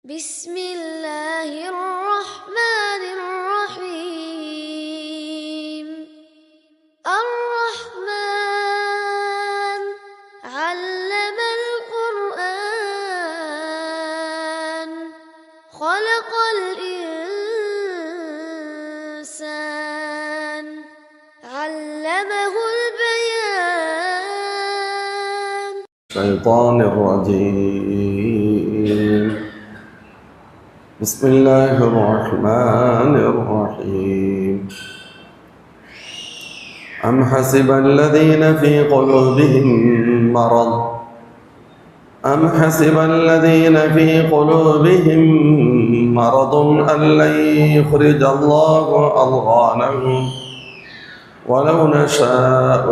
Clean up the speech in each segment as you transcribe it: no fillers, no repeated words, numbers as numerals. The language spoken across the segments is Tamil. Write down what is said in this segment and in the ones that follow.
بسم الله الرحمن الرحيم الرحمن علم القرآن خلق الإنسان علمه البيان الشيطان الرجيم بسم الله الرحمن الرحيم أم حسب الذين في قلوبهم مرض أن لن يخرج الله أضغانهم ولو نشاء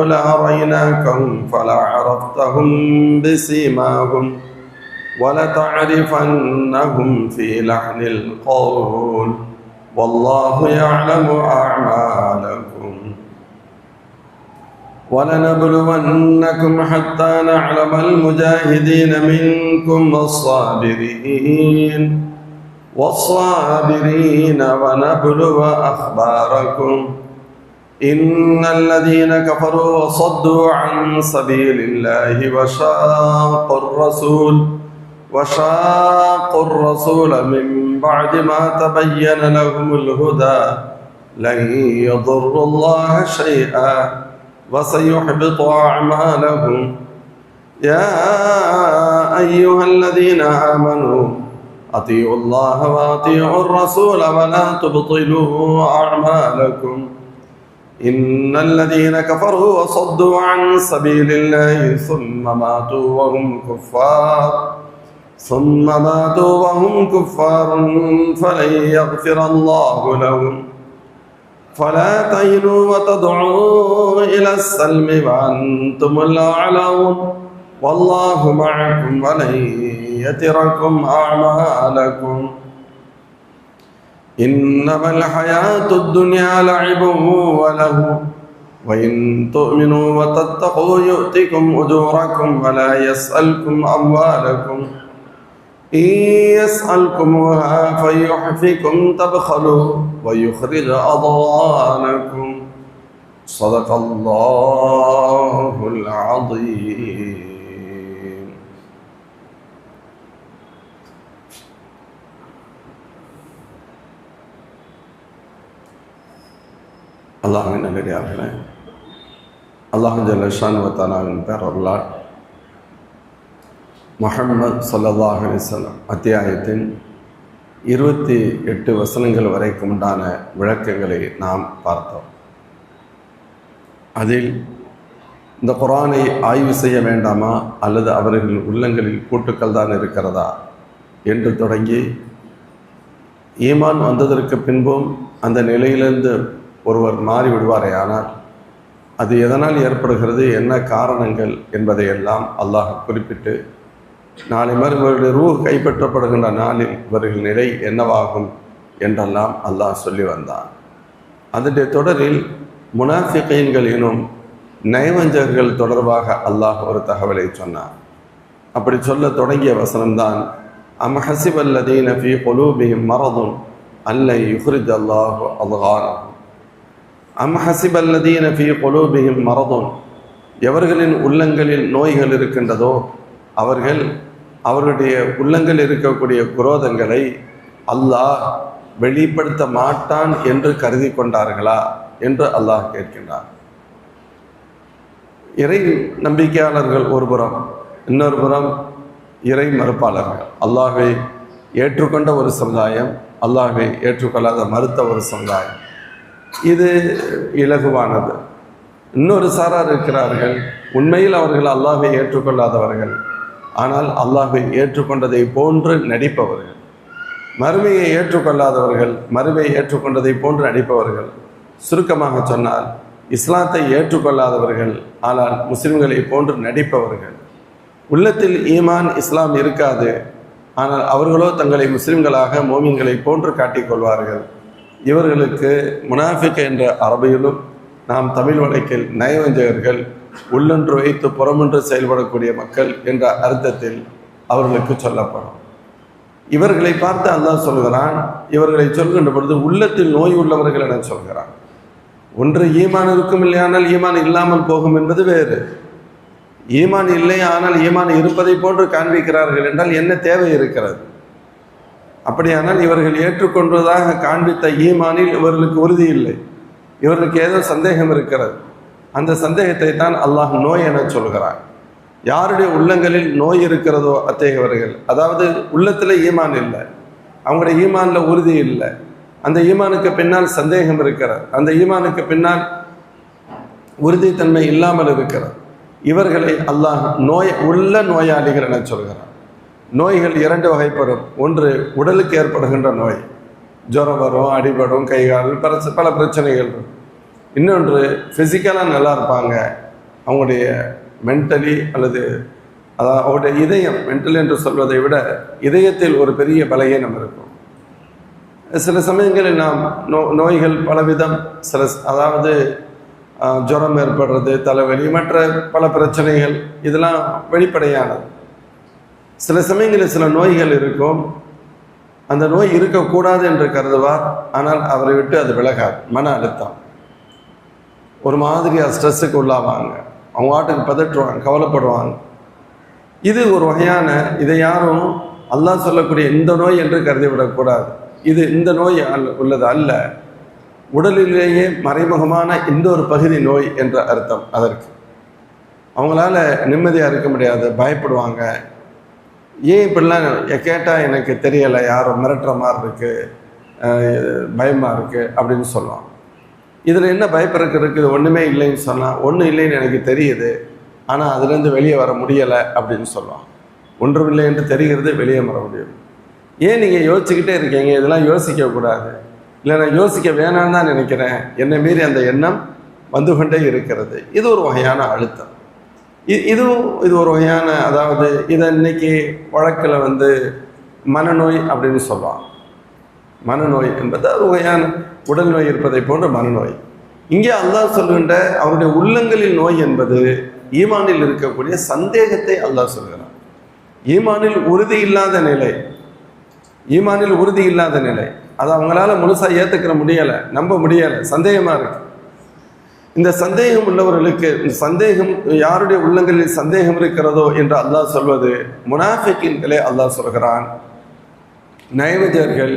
لأريناكهم فلعرفتهم بسيماهم ولتعرفنهم في لحن القول والله يعلم أعمالكم ولنبلونكم حتى نعلم المجاهدين منكم والصابرين ونبلو أخباركم إن الذين كفروا وصدوا عن سبيل الله وشاقوا الرسول من بعد ما تبين لهم الهدى لن يضروا الله شيئا وسيحبط أعمالهم يا أيها الذين آمنوا أطيعوا الله وأطيعوا الرسول ولا تبطلوا أعمالكم إن الذين كفروا وصدوا عن سبيل الله ثم ماتوا وهم كفار فلن يغفر الله لهم فلا تهنوا وتدعوا إلى السلم وأنتم الأعلون والله معكم ولن يتركم أعمالكم إنما الحياة الدنيا لعب وله وإن تؤمنوا وتتقوا يؤتكم أجوركم ولا يسألكم أموالكم إن يسألكموها فيحفكم تبخلوا ويخرج أضغانكم صدق الله العظيم. அல்லாஹ்வின் நல்லடியார்களே, அல்லாஹ் ஜல்ல ஷானஹு வ தஆலாவின் பேரருளால் முஹம்மது ஸல்லல்லாஹு அலைஹி வஸல்லம் அத்தியாயத்தின் 28 வசனங்கள் வரைக்கும் உண்டான விளக்கங்களை நாம் பார்த்தோம். அதில் இந்த குர்ஆனை ஆய்வு செய்ய வேண்டாமா அல்லது அவர்கள் உள்ளங்களில் கூட்டுக்கள் தான் இருக்கிறதா என்று தொடங்கி, ஈமான் வந்ததற்கு பின்பும் அந்த நிலையிலிருந்து ஒருவர் மாறிவிடுவாரே ஆனால் அது எதனால் ஏற்படுகிறது, என்ன காரணங்கள் என்பதையெல்லாம் அல்லாஹ் குறிப்பிட்டு, நாளை மறுவருடைய ரூஹ் கைப்பற்றப்படுகின்ற நாளில் இவர்கள் நிலை என்னவாகும் என்றெல்லாம் அல்லாஹ் சொல்லி வந்தான். அதனுடைய தொடரில் முனாஃபிகீன்கள் எனும் நயவஞ்சகர்கள் தொடர்பாக அல்லாஹ் ஒரு தகவலை சொன்னார். அப்படி சொல்ல தொடங்கிய வசனம்தான் அம் ஹஸிபல்லதீன ஃபீ குலூபிஹிம் மரதுன் அல்லை யுக்ரிஜ் அல்லாஹு அத்கானஹும். அம் ஹஸிபல்லதீன ஃபீ குலூபிஹிம் மரதுன், எவர்களின் உள்ளங்களில் நோய்கள் இருக்கின்றதோ அவர்களுடைய உள்ளங்களில் இருக்கக்கூடிய குரோதங்களை அல்லாஹ் வெளிப்படுத்த மாட்டான் என்று கருதி கொண்டார்களா என்று அல்லாஹ் கேட்கின்றார். இறை நம்பிக்கையாளர்கள் ஒரு புறம், இன்னொரு புறம் இறை மறுப்பாளர்கள், அல்லாஹ்வை ஏற்றுக்கொண்ட ஒரு சமுதாயம், அல்லாஹ்வை ஏற்றுக்கொள்ளாத மறுத்த ஒரு சமுதாயம். இது இலகுவானது. இன்னொரு சாரார் இருக்கிறார்கள், உண்மையில் அவர்கள் அல்லாஹ்வை ஏற்றுக்கொள்ளாதவர்கள், ஆனால் அல்லாஹ்வை ஏற்றுக்கொண்டதை போன்று நடிப்பவர்கள். மறுமையை ஏற்றுக்கொள்ளாதவர்கள், மறுமையை ஏற்றுக்கொண்டதை போன்று நடிப்பவர்கள். சுருக்கமாக சொன்னால் இஸ்லாத்தை ஏற்றுக்கொள்ளாதவர்கள், ஆனால் முஸ்லிம்களை போன்று நடிப்பவர்கள். உள்ளத்தில் ஈமான் இஸ்லாம் இருக்காது, ஆனால் அவர்களோ தங்களை முஸ்லிம்களாக மோமின்களை போன்று காட்டிக்கொள்வார்கள். இவர்களுக்கு முனாஃபிக் என்ற அரபியிலும் நாம் தமிழ் வழக்கில் நயவஞ்சகர்கள் உள்ளொன்று வைத்து புறமொன்று செயல்படக்கூடிய மக்கள் என்ற அர்த்தத்தில் அவர்களுக்கு சொல்லப்படும். இவர்களை பார்த்து அல்லாஹ் சொல்கிறான், இவர்களை சொல்கின்ற பொழுது உள்ளத்தில் நோய் உள்ளவர்கள் என சொல்கிறான். ஒன்று ஈமான் இருக்கும், இல்லையானால் ஈமான் இல்லாமல் போகும் என்பது வேறு. ஈமான் இல்லை ஆனால் ஈமான் இருப்பதை போன்று காண்பிக்கிறார்கள் என்றால் என்ன தேவை இருக்கிறது? அப்படியானால் இவர்கள் ஏற்றுக்கொண்டதாக காண்பித்த ஈமானில் இவர்களுக்கு உறுதி இல்லை, இவர்களுக்கு ஏதோ சந்தேகம் இருக்கிறது. அந்த சந்தேகத்தை தான் அல்லாஹ் நோய் என சொல்கிறார். யாருடைய உள்ளங்களில் நோய் இருக்கிறதோ அத்தகையவர்கள், அதாவது உள்ளத்தில் ஈமான் இல்லை, அவங்களுடைய ஈமானில் உறுதி இல்லை, அந்த ஈமானுக்கு பின்னால் சந்தேகம் இருக்கிறது, அந்த ஈமானுக்கு பின்னால் உறுதித்தன்மை இல்லாமல் இருக்கிறது, இவர்களை அல்லாஹ் உள்ள நோயாளிகள் என சொல்கிறார். நோய்கள் இரண்டு வகைப்படும். ஒன்று உடலுக்கு ஏற்படுகின்ற நோய், ஜுரம் வரும், அடிபடும், கைகால் பல பிரச்சனைகள். இன்னொன்று ஃபிசிக்கலாக நல்லா இருப்பாங்க, அவங்களுடைய மென்டலி அல்லது அதாவது அவருடைய இதயம், மென்டல் என்று சொல்வதை விட இதயத்தில் ஒரு பெரிய பலகீனம் இருக்கும். சில சமயங்களில் நாம் நோய்கள் பலவிதம், அதாவது ஜுரம் ஏற்படுறது, தலைவலி, மற்ற பல பிரச்சனைகள், இதெல்லாம் வெளிப்படையானது. சில சமயங்களில் சில நோய்கள் இருக்கும், அந்த நோய் இருக்கக்கூடாது என்று கருதுவார், ஆனால் அவரை விட்டு அது விலகாது. மன அழுத்தம், ஒரு மாதிரியாக ஸ்ட்ரெஸ்ஸுக்கு உள்ளாவாங்க, அவங்க வாட்டுக்கு பதற்றுவாங்க, கவலைப்படுவாங்க. இது ஒரு வகையான, இதை யாரும் அல்லாஹ் சொல்லக்கூடிய இந்த நோய் என்று கருதிவிடக்கூடாது. இது இந்த நோய் உள்ளது அல்ல, உடலிலேயே மறைமுகமான இந்த ஒரு பகுதி நோய் என்ற அர்த்தம். அதற்கு அவங்களால நிம்மதியாக இருக்க முடியாது, பயப்படுவாங்க. ஏன் இப்படிலாம் கேட்டால் எனக்கு தெரியலை, யாரும் மிரட்டுற மாதிரி இருக்குது, பயமாக இருக்குது அப்படின்னு சொல்லுவாங்க. இதில் என்ன பயப்படுறதுக்கு இருக்குது? ஒன்றுமே இல்லைன்னு சொன்னால், ஒன்றும் இல்லைன்னு எனக்கு தெரியுது, ஆனால் அதுலேருந்து வெளியே வர முடியலை அப்படின்னு சொல்லுவாங்க. ஒன்றும் இல்லை என்று தெரிகிறது, வெளியே வர முடியும். ஏன் நீங்கள் யோசிச்சுக்கிட்டே இருக்கீங்க? இதெல்லாம் யோசிக்கக்கூடாது. இல்லை, நான் யோசிக்க வேணான்னு தான் நினைக்கிறேன், என்னை மீறி அந்த எண்ணம் வந்து கொண்டே இருக்கிறது. இது ஒரு வகையான அழுத்தம். இது ஒரு வகையான, அதாவது இதை இன்னைக்கு வழக்கில் மனநோய் அப்படின்னு சொல்லுவாங்க. மனநோய் என்பது ஒரு வகையான உடல் நோய் இருப்பதை போன்ற மனநோய். இங்கே அல்லாஹ் சொல்கின்ற அவருடைய உள்ளங்களில் நோய் என்பது ஈமானில் இருக்கக்கூடிய சந்தேகத்தை அல்லாஹ் சொல்கிறார். ஈமானில் உறுதி இல்லாத நிலை, ஈமானில் உறுதி இல்லாத நிலை, அதை அவங்களால முழுசாக ஏற்றுக்கிற முடியலை, நம்ப முடியலை, சந்தேகமாக இருக்கு. இந்த சந்தேகம் உள்ளவர்களுக்கு, சந்தேகம் யாருடைய உள்ளங்களில் சந்தேகம் இருக்கிறதோ என்று அல்லாஹ் சொல்வது முனாஃபிக்கின்களே அல்லாஹ் சொல்கிறான். நயவஜர்கள்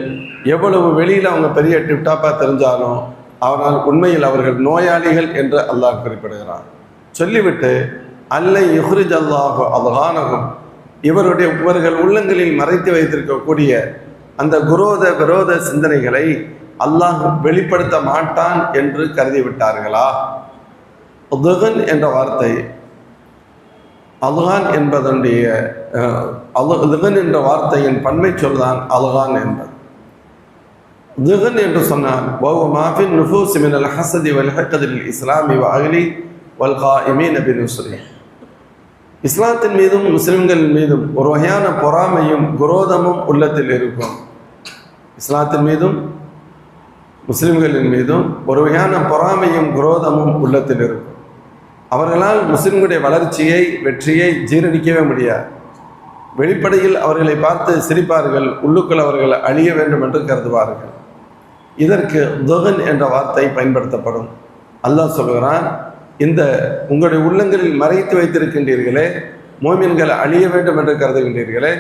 எவ்வளவு வெளியில் அவங்க பெரிய டிப்டாப்பாக தெரிஞ்சாலும் அவனால் உண்மையில் அவர்கள் நோயாளிகள் என்று அல்லாஹ் குறிப்பிடுகிறான். சொல்லிவிட்டு அல்லை யுஹ்ரிஜ் அல்லாஹு அல்ஹானஹும், இவர்கள் உள்ளங்களில் மறைத்து வைத்திருக்கக்கூடிய அந்த விரோத சிந்தனைகளை அல்லாஹ் வெளிப்படுத்த மாட்டான் என்று கருதிவிட்டார்களா? துகன் என்ற வார்த்தை, அல்கான் என்பதனுடைய துகன் என்ற வார்த்தையின் பன்மை சொல்தான் அல்கான் என்பது. துகன் என்று சொன்னால் மாஃபின் நுஃபூஸ் மினல் ஹஸதி வல் ஹக்தில் இஸ்லாமி வ அஹ்லி வல் காயிமீன பினுஸ்ரி, இஸ்லாத்தின் மீதும் முஸ்லிம்களின் மீதும் ஒரு வகையான பொறாமையும் குரோதமும் உள்ளத்தில் இருக்கும். இஸ்லாத்தின் மீதும் முஸ்லிம்களின் மீதும் ஒரு வகையான பொறாமையும் குரோதமும் உள்ளத்தில் இருக்கும். அவர்களால் முஸ்லிம்களுடைய வளர்ச்சியை, வெற்றியை ஜீரணிக்கவே முடியாது. வெளிப்படையில் அவர்களை பார்த்து சிரிப்பார்கள், உள்ளுக்குள் அவர்கள் அழிய வேண்டும் என்று கருதுவார்கள். இதற்கு துகன் என்ற வார்த்தை பயன்படுத்தப்படும். அல்லாஹ் சொல்கிறான், இந்த உங்களுடைய உள்ளங்களில் மறைத்து வைத்திருக்கின்றீர்களே, மோமின்கள் அழிய வேண்டும் என்று கருதுகின்றீர்களே,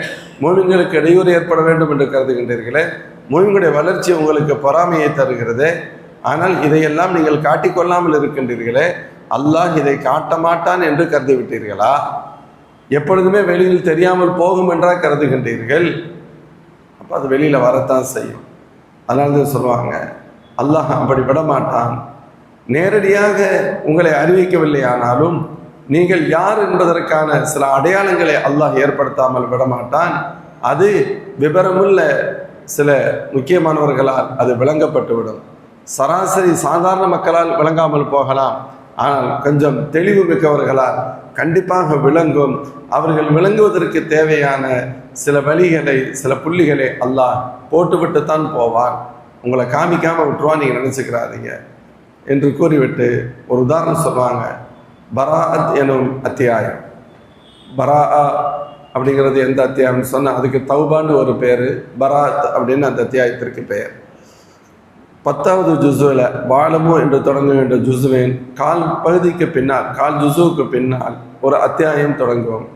மோமின்களுக்கு இடையூறு ஏற்பட வேண்டும் என்று கருதுகின்றீர்களே, மோமின்களுடைய வளர்ச்சி உங்களுக்கு பொறாமையை தருகிறது, ஆனால் இதையெல்லாம் நீங்கள் காட்டிக்கொள்ளாமல் இருக்கின்றீர்களே, அல்லாஹ் இதை காட்ட மாட்டான் என்று கருதிவிட்டீர்களா? எப்பொழுதுமே வெளியில் தெரியாமல் போகும் என்றால் கருதுகின்றீர்கள். அப்போ அது வெளியில் வரத்தான் செய்யும். அதனால தான் சொல்லுவாங்க, அல்லாஹ் அப்படி விட மாட்டான். நேரடியாக உங்களை அறிவிக்கவில்லை, ஆனாலும் நீங்கள் யார் என்பதற்கான சில அடையாளங்களை அல்லாஹ் ஏற்படுத்தாமல் விடமாட்டான். அது விபரமுள்ள சில முக்கியமானவர்களால் அது விளங்கப்பட்டுவிடும். சராசரி சாதாரண மக்களால் விளங்காமல் போகலாம், ஆனால் கொஞ்சம் தெளிவு மிக்கவர்களால் கண்டிப்பாக விளங்கும். அவர்கள் விளங்குவதற்கு தேவையான சில வழிகளை, சில புள்ளிகளை அல்லாஹ் போட்டுவிட்டுத்தான் போவான். உங்களை காமிக்காமல் விட்டுருவான், நீங்கள் நினச்சிக்கிறாதீங்க என்று கூறிவிட்டு ஒரு உதாரணம் சொல்லுவாங்க. பராஅத் எனும் அத்தியாயம். பராஅ அப்படிங்கிறது எந்த அத்தியாயம்னு சொன்னால் அதுக்கு தௌபான்னு ஒரு பேர், பராஅத் அப்படின்னு அந்த அத்தியாயத்திற்கு பெயர். 10வது ஜுஸுவில் வாழமு என்று தொடங்குகின்ற ஜுஸுவின் கால் பகுதிக்கு பின்னால், கால் ஜுஸுவுக்கு பின்னால் ஒரு அத்தியாயம் தொடங்குவோம்.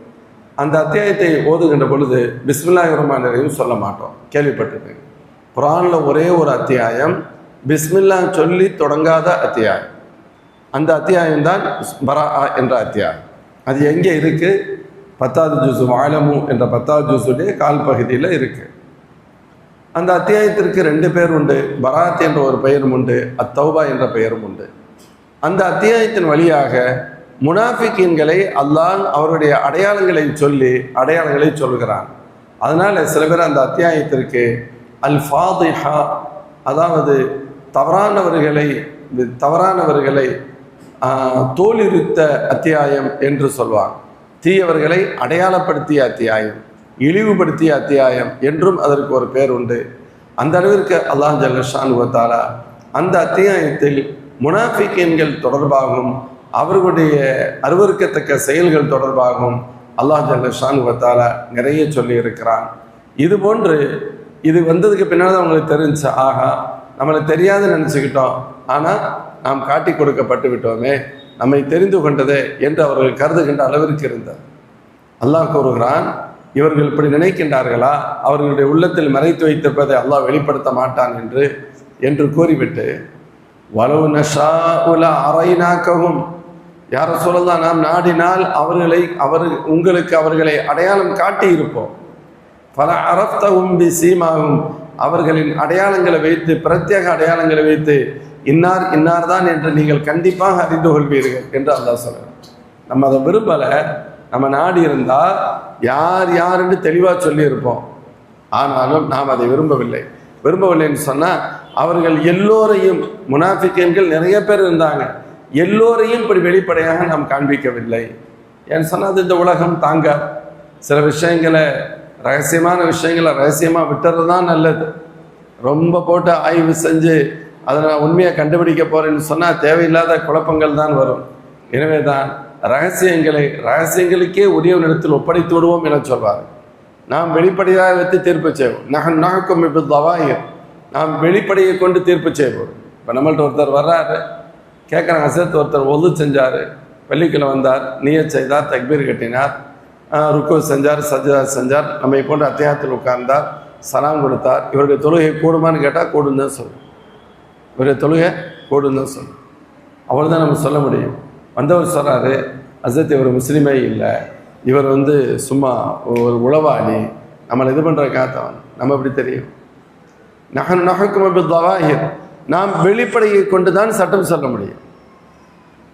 அந்த அத்தியாயத்தை ஓதுகின்ற பொழுது பிஸ்மில்லாஹிர் ரஹ்மானிர் ரஹீம் சொல்ல மாட்டோம். கேள்விப்பட்டிருப்பேன், குர்ஆனில் ஒரே ஒரு அத்தியாயம் பிஸ்மில்லா சொல்லி தொடங்காத அத்தியாயம். அந்த அத்தியாயம்தான் பராஅ என்ற அத்தியாயம். அது எங்கே இருக்குது? 10வது ஜுஸு வாழமு என்ற 10வது ஜுஸுடைய கால் பகுதியில் இருக்குது. அந்த அத்தியாயத்திற்கு 2 பேர் உண்டு. பராத் என்ற ஒரு பெயரும் உண்டு, அத்தௌபா என்ற பெயரும் உண்டு. அந்த அத்தியாயத்தின் வழியாக முனாஃபிகீன்களை அல்லாஹ் அவருடைய அடையாளங்களை சொல்லி அடையாளங்களை சொல்கிறான். அதனால் சில பேர் அந்த அத்தியாயத்திற்கு அல் ஃபாதிஹா, அதாவது தவறானவர்களை தோலுரித்த அத்தியாயம் என்று சொல்வார். தீயவர்களை அடையாளப்படுத்திய அத்தியாயம், இழிவுபடுத்திய அத்தியாயம் என்றும் அதற்கு ஒரு பேர் உண்டு. அந்த அளவிற்கு அல்லாஹ் ஜல்ல ஷானுஹு வ தஆலா அந்த அத்தியாயத்தில் முனாஃபிகீன்கள் தொடர்பாகவும் அவர்களுடைய அருவருக்கத்தக்க செயல்கள் தொடர்பாகவும் அல்லாஹ் ஜல்ல ஷானுஹு வ தஆலா நிறைய சொல்லி இருக்கிறான். இது போன்று இது வந்ததுக்கு பின்னால் அவங்களுக்கு தெரிஞ்சு, ஆகா நம்மளை தெரியாது நினச்சிக்கிட்டோம், ஆனால் நாம் காட்டி கொடுக்கப்பட்டு விட்டோமே, நம்மை தெரிந்து கொண்டதே என்று அவர்கள் கருதுகின்ற அளவிற்கு இருந்தார். அல்லாஹ் கூறுகிறான், இவர்கள் இப்படி நினைக்கின்றார்களா, அவர்களுடைய உள்ளத்தில் மறைத்து வைத்திருப்பதை அல்லாஹ் வெளிப்படுத்த மாட்டான் என்று கூறிவிட்டு, வலவு நஷாஉ லஅரைனாக்கஹும், யா ரசூலல்லாஹ் நாம் நாடினால் உங்களுக்கு அவர்களை அடையாளம் காட்டி இருப்போம். பல அரஃப்தஹும் பிஸீமாஹும், அவர்களின் அடையாளங்களை வைத்து, பிரத்யேக அடையாளங்களை வைத்து இன்னார் இன்னார் தான் என்று நீங்கள் கண்டிப்பாக அறிந்து கொள்வீர்கள் என்று அல்லாஹ் சொல்கிறார். நம்ம அதை விரும்பலை. நம்ம நாடி இருந்தால் யார் என்று தெளிவாக சொல்லியிருப்போம். ஆனாலும் நாம் அதை விரும்பவில்லைன்னு சொன்னால் அவர்கள் எல்லோரையும், முனாஃபிகீன்கள் நிறைய பேர் இருந்தாங்க, எல்லோரையும் இப்படி வெளிப்படையாக நாம் காண்பிக்கவில்லை. ஏன்னு சொன்னால் அது இந்த உலகம் தாங்க. சில விஷயங்களை, ரகசியமான விஷயங்களை ரகசியமாக விட்டுறது தான் நல்லது. ரொம்ப போட்டு ஆய்வு செஞ்சு அதை நான் உண்மையை கண்டுபிடிக்க போகிறேன்னு சொன்னால் தேவையில்லாத குழப்பங்கள் தான் வரும். எனவே தான் ரகசியங்களுக்கே உரியவனிடத்தில் ஒப்படைத்து விடுவோம் என சொல்வார். நாம் வெளிப்படையாக வைத்து தீர்ப்பு செய்வோம். நகக்கும் இப்போ தவாயிர், நாம் வெளிப்படையை கொண்டு தீர்ப்பு செய்வோம். இப்போ நம்மள்ட்ட ஒருத்தர் வர்றாரு, கேட்குறாங்க, சேர்த்து ஒருத்தர் ஒது செஞ்சார், வெள்ளிக்கிழமை வந்தார், நியத் செய்தார், தக்பீர் கட்டினார், ருக்கு செஞ்சார், சஜ்ஜா செஞ்சார், நம்மை போன்ற அத்தியாயத்தில் உட்கார்ந்தார், சலாம் கொடுத்தார். இவருடைய தொழுகை கூடுமான்னு கேட்டால் கூடுன்னு தான் சொல்லும். இவருடைய தொழுகை கூடுன்னு தான் சொல்லும். அவ்வளோதான் நம்ம சொல்ல முடியும். வந்தவர் சொல்கிறாரு, ஹஸரத் இவர் முஸ்லீமே இல்லை, இவர் சும்மா ஒரு உளவாளி, நம்மளை இது பண்ணுற காத்தவன். நம்ம எப்படி தெரியும்? நஹக்கும் பித்தவாஹிர், நாம் வெளிப்படையை கொண்டு தான் சட்டம் சொல்ல முடியும்.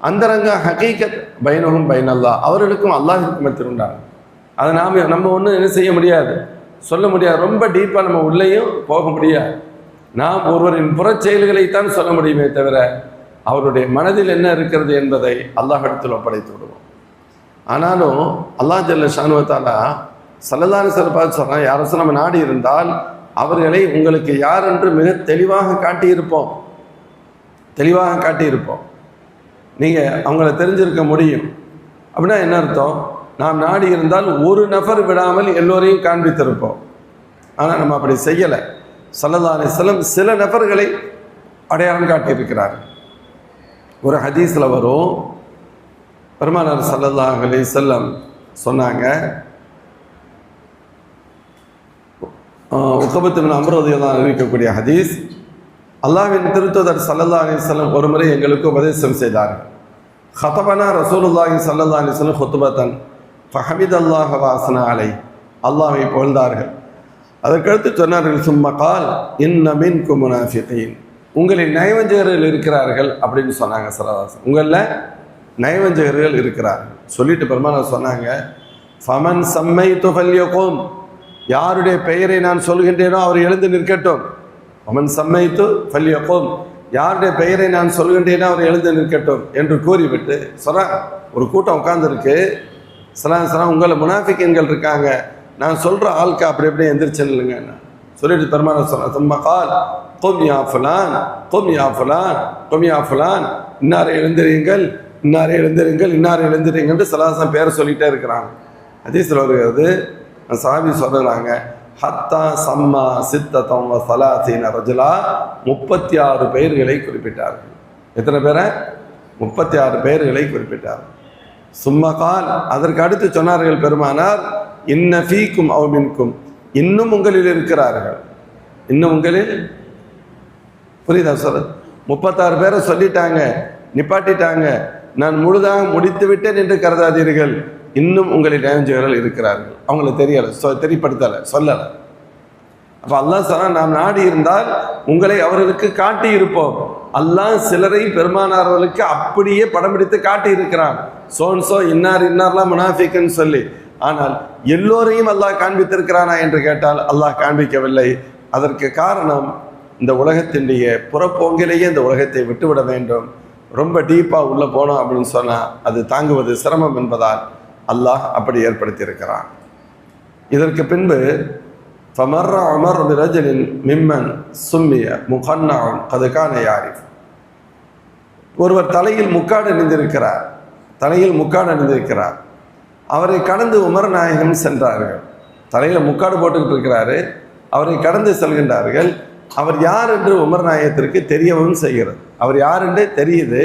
அந்தரங்க ஹகீகத் பைனஹும் பைனல்லாஹ், அவர்களுக்கும் அல்லாஹ்வுக்கும் மத்தியில் உண்டாகும். அதை நம்ம ஒன்றும் என்ன செய்ய முடியாது, சொல்ல முடியாது. ரொம்ப டீப்பாக நம்ம உள்ளேயும் போக முடியாது. நாம் ஒருவரின் புறச் செயல்களைத்தான் சொல்ல முடியுமே தவிர அவருடைய மனதில் என்ன இருக்கிறது என்பதை அல்லாஹ்விடத்தில் ஒப்படைத்து விடுவோம். ஆனாலும் அல்லாஹ் ஜல்ல ஷானுஹு வ தஆலா ஸல்லல்லாஹு அலைஹி வஸல்லம் பார்த்து சொல்கிறான், யாராச்சும் நம்ம நாடி இருந்தால் அவர்களை உங்களுக்கு யார் என்று மிக தெளிவாக காட்டியிருப்போம். நீங்கள் அவங்கள தெரிஞ்சிருக்க முடியும். அப்படின்னா என்ன அர்த்தம்? நாம் நாடி இருந்தால் ஒரு நபர் விடாமல் எல்லோரையும் காண்பித்திருப்போம். ஆனால் நம்ம அப்படி செய்யலை. ஸல்லல்லாஹு அலைஹி வஸல்லம் சில நபர்களை அடையாளம் காட்டியிருக்கிறார். ஒரு ஹதீஸில் வரும், பெருமானார் ஸல்லல்லாஹு அலைஹி வஸல்லம் சொன்னாங்க, உக்பத் இப்னு அம்ர் ரலியல்லாஹு அன்ஹு அறிவிக்கக்கூடிய ஹதீஸ், அல்லாஹ்வின் திருத்தூதர் ஸல்லல்லாஹு அலைஹி வஸல்லம் ஒரு முறை எங்களுக்கு உபதேசம் செய்தார்கள். ஹதபனா ரசூலுல்லாஹி ஸல்லல்லாஹு அலைஹி வஸல்லம் ஹுத்பத்தன் ஃபஹமிதல்லாஹ வ அஸ்னா அலை, அல்லாஹ்வை புகழ்ந்தார்கள். அதற்கடுத்து சொன்னார்கள், சும்ம கால் இன்ன மின்கும் முனாஃபிகீன், உங்களில் நயவஞ்சகர்கள் இருக்கிறார்கள் அப்படின்னு சொன்னாங்க. ஸல்லல்லாஹு உங்களில் நயவஞ்சகர்கள் இருக்கிறார்கள் சொல்லிட்டு பெருமானார் சொன்னாங்க, ஃபமன் சம்மைது ஃபல்யகும், யாருடைய பெயரை நான் சொல்கின்றேனோ அவர் எழுந்து நிற்கட்டும். ஃபமன் சம்மைது ஃபல்யகும், யாருடைய பெயரை நான் சொல்கின்றேனோ அவர் எழுந்து நிற்கட்டும் என்று கூறிவிட்டு சொல்கிறாங்க. ஒரு கூட்டம் உட்கார்ந்துருக்கு, ஸல்லல்லாஹு உங்களை முனாஃபிகீன்கள் இருக்காங்க, நான் சொல்கிற ஆளுக்கு அப்படி எப்படியே எந்திரிச்சு இல்லைங்க சொல்லிட்டு பெருமானார் சொன்னார், சும்ம கால் கும் யா ஃபுலான் கும் யா ஃபுலான் கும் யா ஃபுலான், இன்னாரை எழுந்திரியுங்கள், இன்னாரை எழுந்திருங்கள் இன்னாரை எழுந்திருங்கன்ட்டு சலாசம் பேரை சொல்லிகிட்டே இருக்கிறாங்க. ஹதீஸ்ல வருகிறது, சாபி சொல்கிறாங்க, ஹத்தா சம்மா சித்தம் சலாசீன ரஜுலா 36 பெயர்களை குறிப்பிட்டார்கள். எத்தனை பேரை? 36 பெயர்களை குறிப்பிட்டார். சும்மகால், அதற்கு அடுத்து சொன்னார்கள் பெருமானார், இன்ன ஃபீக்கும் அவ் மின்கும், இன்னும் உங்களில் இருக்கிறார்கள். இன்னும் உங்களில், புரியுதா சொல்ற? 36 பேரை சொல்லிட்டாங்க, நிப்பாட்டிட்டாங்க, நான் முழுதாக முடித்து விட்டேன் என்று கருதாதீர்கள், இன்னும் உங்களில் இளைஞர்கள் இருக்கிறார்கள். அவங்களுக்கு தெரியலை, தெரியப்படுத்தலை, சொல்லலை. அப்போ அல்லாஹ் சொன்னா, நாம் நாடி இருந்தால் உங்களை அவர்களுக்கு காட்டி இருப்போம். அல்லாஹ் சிலரை பெருமானார்களுக்கு அப்படியே படம் பிடித்து காட்டி இருக்கிறான், சோன்சோ இன்னார் இன்னார்லாம் முனாஃபிக்குன்னு சொல்லி. ஆனால் எல்லோரையும் அல்லாஹ் காண்பித்திருக்கிறானா என்று கேட்டால் அல்லாஹ் காண்பிக்கவில்லை. அதற்கு காரணம், இந்த உலகத்தினுடைய புறப்போங்கிலேயே இந்த உலகத்தை விட்டுவிட வேண்டும். ரொம்ப டீப்பாக உள்ளே போனோம் அப்படின்னு சொன்னால் அது தாங்குவது சிரமம் என்பதால் அல்லாஹ் அப்படி ஏற்படுத்தியிருக்கிறான். இதற்கு பின்பு ஃபமர்ர உமர் பிரஜலின் மிம்மன் சும்மிய முகன்னான் கதுகான யாரிஃப், ஒருவர் தலையில் முக்காடு அணிந்திருக்கிறார், தலையில் முக்காடு அணிந்திருக்கிறார். அவரை கடந்து உமர் நாயகம் சென்றார்கள். தலையில் முக்காடு போட்டுக்கிட்டு இருக்கிறாரு, அவரை கடந்து செல்கின்றார்கள். அவர் யார் என்று உமர் நாயகத்திற்கு தெரியவும் செய்கிறது. அவர் யார் என்று தெரியுது.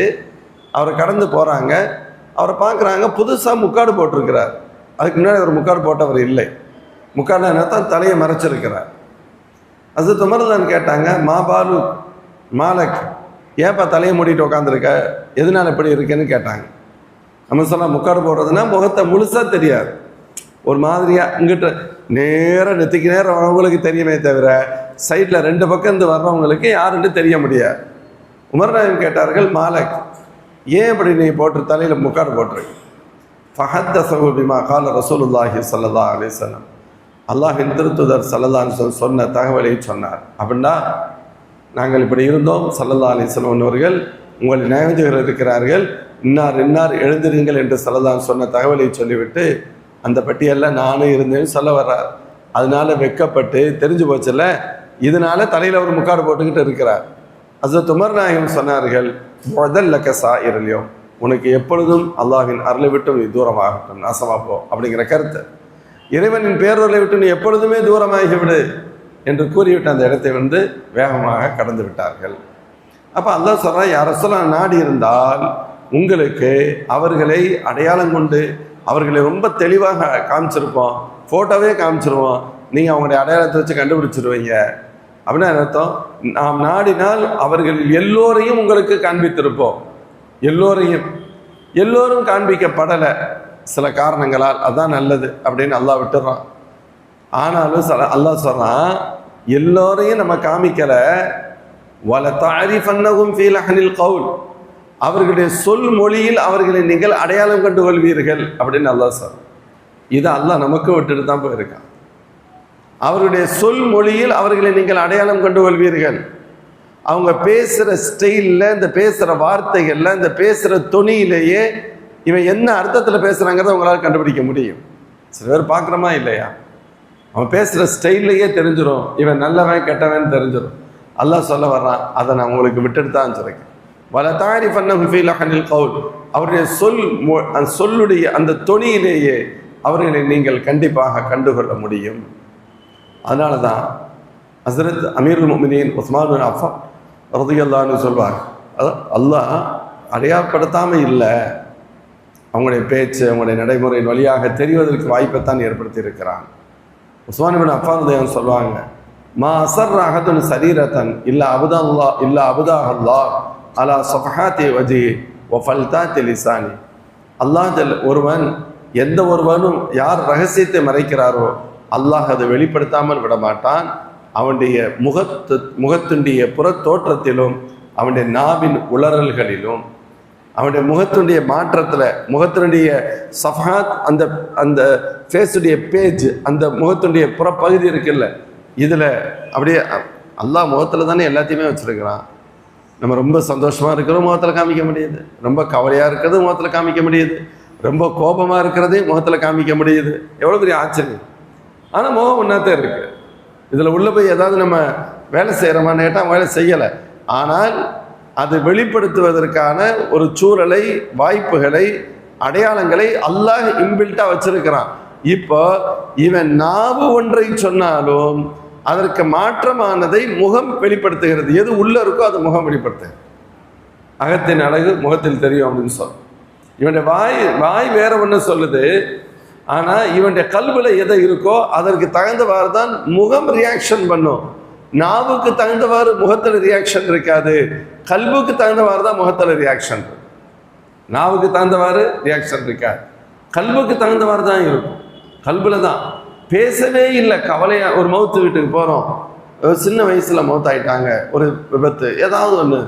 அவரை கடந்து போகிறாங்க, அவரை பார்க்குறாங்க, புதுசாக முக்காடு போட்டிருக்கிறார். அதுக்கு முன்னாடி அவர் முக்காடு போட்டவர் இல்லை. முக்காடு என்னத்தான் தலையை மறைச்சிருக்கிறார். ஹஸரத் உமர் தான் கேட்டாங்க, மாபாலு மாலக், ஏப்பா தலையை மூடிட்டு உட்காந்துருக்க, எதனால இப்படி இருக்குன்னு கேட்டாங்க. நம்ம சொன்னால் முக்காடு போடுறதுன்னா முகத்தை முழுசாக தெரியாது, ஒரு மாதிரியாக இங்கிட்ட நேராக நெத்திக்கு நேரம் வரவங்களுக்கு தெரியுமே தவிர சைடில் 2 பக்கம் இருந்து வர்றவங்களுக்கு யாருன்னு தெரிய முடியாது. உமர் நாயகம் கேட்டார்கள், மாலக், ஏன் இப்படி நீ போட்டு தலையில் முக்காடு போட்டிருக்கு? ஃபஹத்தஸஹு பிமா கால ரசூலுல்லாஹி ஸல்லல்லாஹு அலைஹி வஸல்லம், அல்லாஹ்வின் திருத்துதர் ஸல்லல்லாஹு அலைஹி வஸல்லம் சொன்ன தகவலை சொன்னார். அப்படின்னா நாங்கள் இப்படி இருந்தோம், ஸல்லல்லாஹு அலைஹி வஸல்லம் அவர்கள் உங்கள் நியாயஞ்சகர்கள் இருக்கிறார்கள், இன்னார் இன்னார் எழுந்திருங்கள் என்று ஸல்லல்லாஹு சொன்ன தகவலை சொல்லிவிட்டு அந்த பட்டியலில் நானும் இருந்தேன்னு சொல்ல வர்றார். அதனால வெக்கப்பட்டு தெரிஞ்சு போச்சுல்ல, இதனால தலையில் அவர் முக்காடு போட்டுக்கிட்டு இருக்கிறார். ஹஸரத் உமர் நாயகம் சொன்னார்கள், முதல்லக்க சாயிரலையும், உனக்கு எப்பொழுதும் அல்லாஹ்வின் அருளை விட்டு நீ தூரமாகட்டும், நாசமா போ அப்படிங்கிற கருத்து. இறைவனின் பேரொருளை விட்டு நீ எப்பொழுதுமே தூரமாகிவிடு என்று கூறிவிட்டு அந்த இடத்தை வேகமாக கடந்து விட்டார்கள். அப்போ அல்லாஹ் சொல்றா, யார் ரசூலுல்லாஹ் நாடி இருந்தால் உங்களுக்கு அவர்களை அடையாளம் கொண்டு அவர்களை ரொம்ப தெளிவாக காமிச்சிருப்போம், ஃபோட்டோவே காமிச்சிருவோம், நீங்கள் அவங்களுடைய அடையாளத்தை வச்சு கண்டுபிடிச்சிருவீங்க. அப்படின்னா அர்த்தம், நாம் நாடினால் அவர்கள் எல்லோரையும் உங்களுக்கு காண்பித்திருப்போம். எல்லோரும் காண்பிக்கப்படலை சில காரணங்களால், அதுதான் நல்லது அப்படின்னு அல்லாஹ் விட்டுறான். ஆனாலும் அல்லாஹ் சொல்றான், எல்லோரையும் நம்ம காமிக்கலை, வல தாரிஃபன்னஹும் ஃபீ லஹனில் கவுல், அவர்களுடைய சொல் மொழியில் அவர்களை நீங்கள் அடையாளம் கண்டு கொள்வீர்கள் அப்படின்னு அல்லாஹ் சொல்றான். இதை அல்லாஹ் நமக்கு விட்டுட்டு தான் போயிருக்கான். அவருடைய சொல் மொழியில் அவர்களை நீங்கள் அடையாளம் கண்டு கொள்வீர்கள். அவங்க பேசுகிற ஸ்டைலில், இந்த பேசுகிற வார்த்தைகளில், இந்த பேசுகிற துணியிலேயே இவன் என்ன அர்த்தத்தில் பேசுகிறாங்கிறத உங்களால் கண்டுபிடிக்க முடியும். சில பேர் பார்க்குறோமா இல்லையா, அவன் பேசுகிற ஸ்டைல்லையே தெரிஞ்சிடும் இவன் நல்லவன் கெட்டவன் தெரிஞ்சிடும். அல்லாஹ் சொல்ல வர்றான், அதை நான் உங்களுக்கு விட்டுட்டு தான் வச்சிருக்கேன். வல தாரிஃபன்னஹும் ஃபீ லஹனில் கவுல், அவருடைய சொல்லுடைய அந்த தொனியிலேயே அவர்களை நீங்கள் கண்டிப்பாக கண்டுகொள்ள முடியும். அதனால தான் ஹஸரத் அமீருல் முஃமினீன் உஸ்மான் பின் அஃபான் ரலியல்லாஹு அன்ஹு சொல்வார், அல்லாஹ் அடையாளப்படுத்தாமல் இல்லை, அவங்களுடைய பேச்சு அவங்களுடைய நடைமுறையின் வழியாக தெரிவதற்கு வாய்ப்பைத்தான் ஏற்படுத்தி இருக்கிறான். உஸ்மான் பின் அஃபான் ரலியல்லாஹு சொல்லுவாங்க, மா அஸர்ர அஹதுன் சரீரத்தன் இல்லா அபுதாஹல்லாஹ் அலா ஸஃபஹாத்தி வஜ்ஹி வ ஃபல்தாத்தி லிசானி. அல்லாஹ் ஒருவன், எந்த ஒருவனும் யார் ரகசியத்தை மறைக்கிறாரோ அல்லாஹ் அதை வெளிப்படுத்தாமல் விடமாட்டான். அவனுடைய முகத்துடைய புற தோற்றத்திலும், அவனுடைய நாவின் உளறல்களிலும், அவனுடைய முகத்துடைய மாற்றத்தில், முகத்தினுடைய சஃபஹாத், அந்த ஃபேஸுடைய பேஜ், அந்த முகத்துடைய புறப்பகுதி இருக்குல்ல, இதில் அப்படியே அல்லாஹ் முகத்தில் தானே எல்லாத்தையுமே வச்சுருக்கிறான். நம்ம ரொம்ப சந்தோஷமாக இருக்கிறதும் முகத்தில் காமிக்க முடியுது, ரொம்ப கவலையாக இருக்கிறது முகத்தில் காமிக்க முடியுது, ரொம்ப கோபமாக இருக்கிறதே முகத்தில் காமிக்க முடியுது. எவ்வளோ பெரிய ஆச்சரியம். ஆனால் முகம் ஒன்றாத்தான் இருக்குது. இதில் உள்ளே போய் ஏதாவது நம்ம வேலை செய்கிறோமான்னு கேட்டால் வேலை செய்யலை. ஆனால் அது வெளிப்படுத்துவதற்கான ஒரு சூழலை, வாய்ப்புகளை, அடையாளங்களை அல்லாஹ் இன்பில்ட்டா வச்சிருக்கிறான். இப்போ இவன் நாவு ஒன்றை சொன்னாலும் அதற்கு மாற்றமானதை முகம் வெளிப்படுத்துகிறது. எது உள்ள இருக்கோ அது முகம் வெளிப்படுத்துகிறது. அகத்தின் அழகு முகத்தில் தெரியும் அப்படின்னு சொல்ல. இவனுடைய வாய் வேற ஒன்று சொல்லுது, ஆனால் இவனுடைய கல்வில எதை இருக்கோ அதற்கு தகுந்தவாறு தான் முகம் ரியாக்ஷன் பண்ணும். நாவுக்கு தகுந்தவாறு முகத்தில் ரியாக்ஷன் இருக்காது, கல்வுக்கு தகுந்தவாறு தான் முகத்தில் ரியாக்ஷன். நாவுக்கு தகுந்தவாறு ரியாக்ஷன் இருக்காது, கல்வுக்கு தகுந்தவாறு தான் இருக்கும். கல்வில தான் பேசவே இல்லை, கவலையா. ஒரு மவுத்து வீட்டுக்கு போகிறோம், சின்ன வயசில் மவுத்தாயிட்டாங்க, ஒரு விபத்து, ஏதாவது ஒன்று,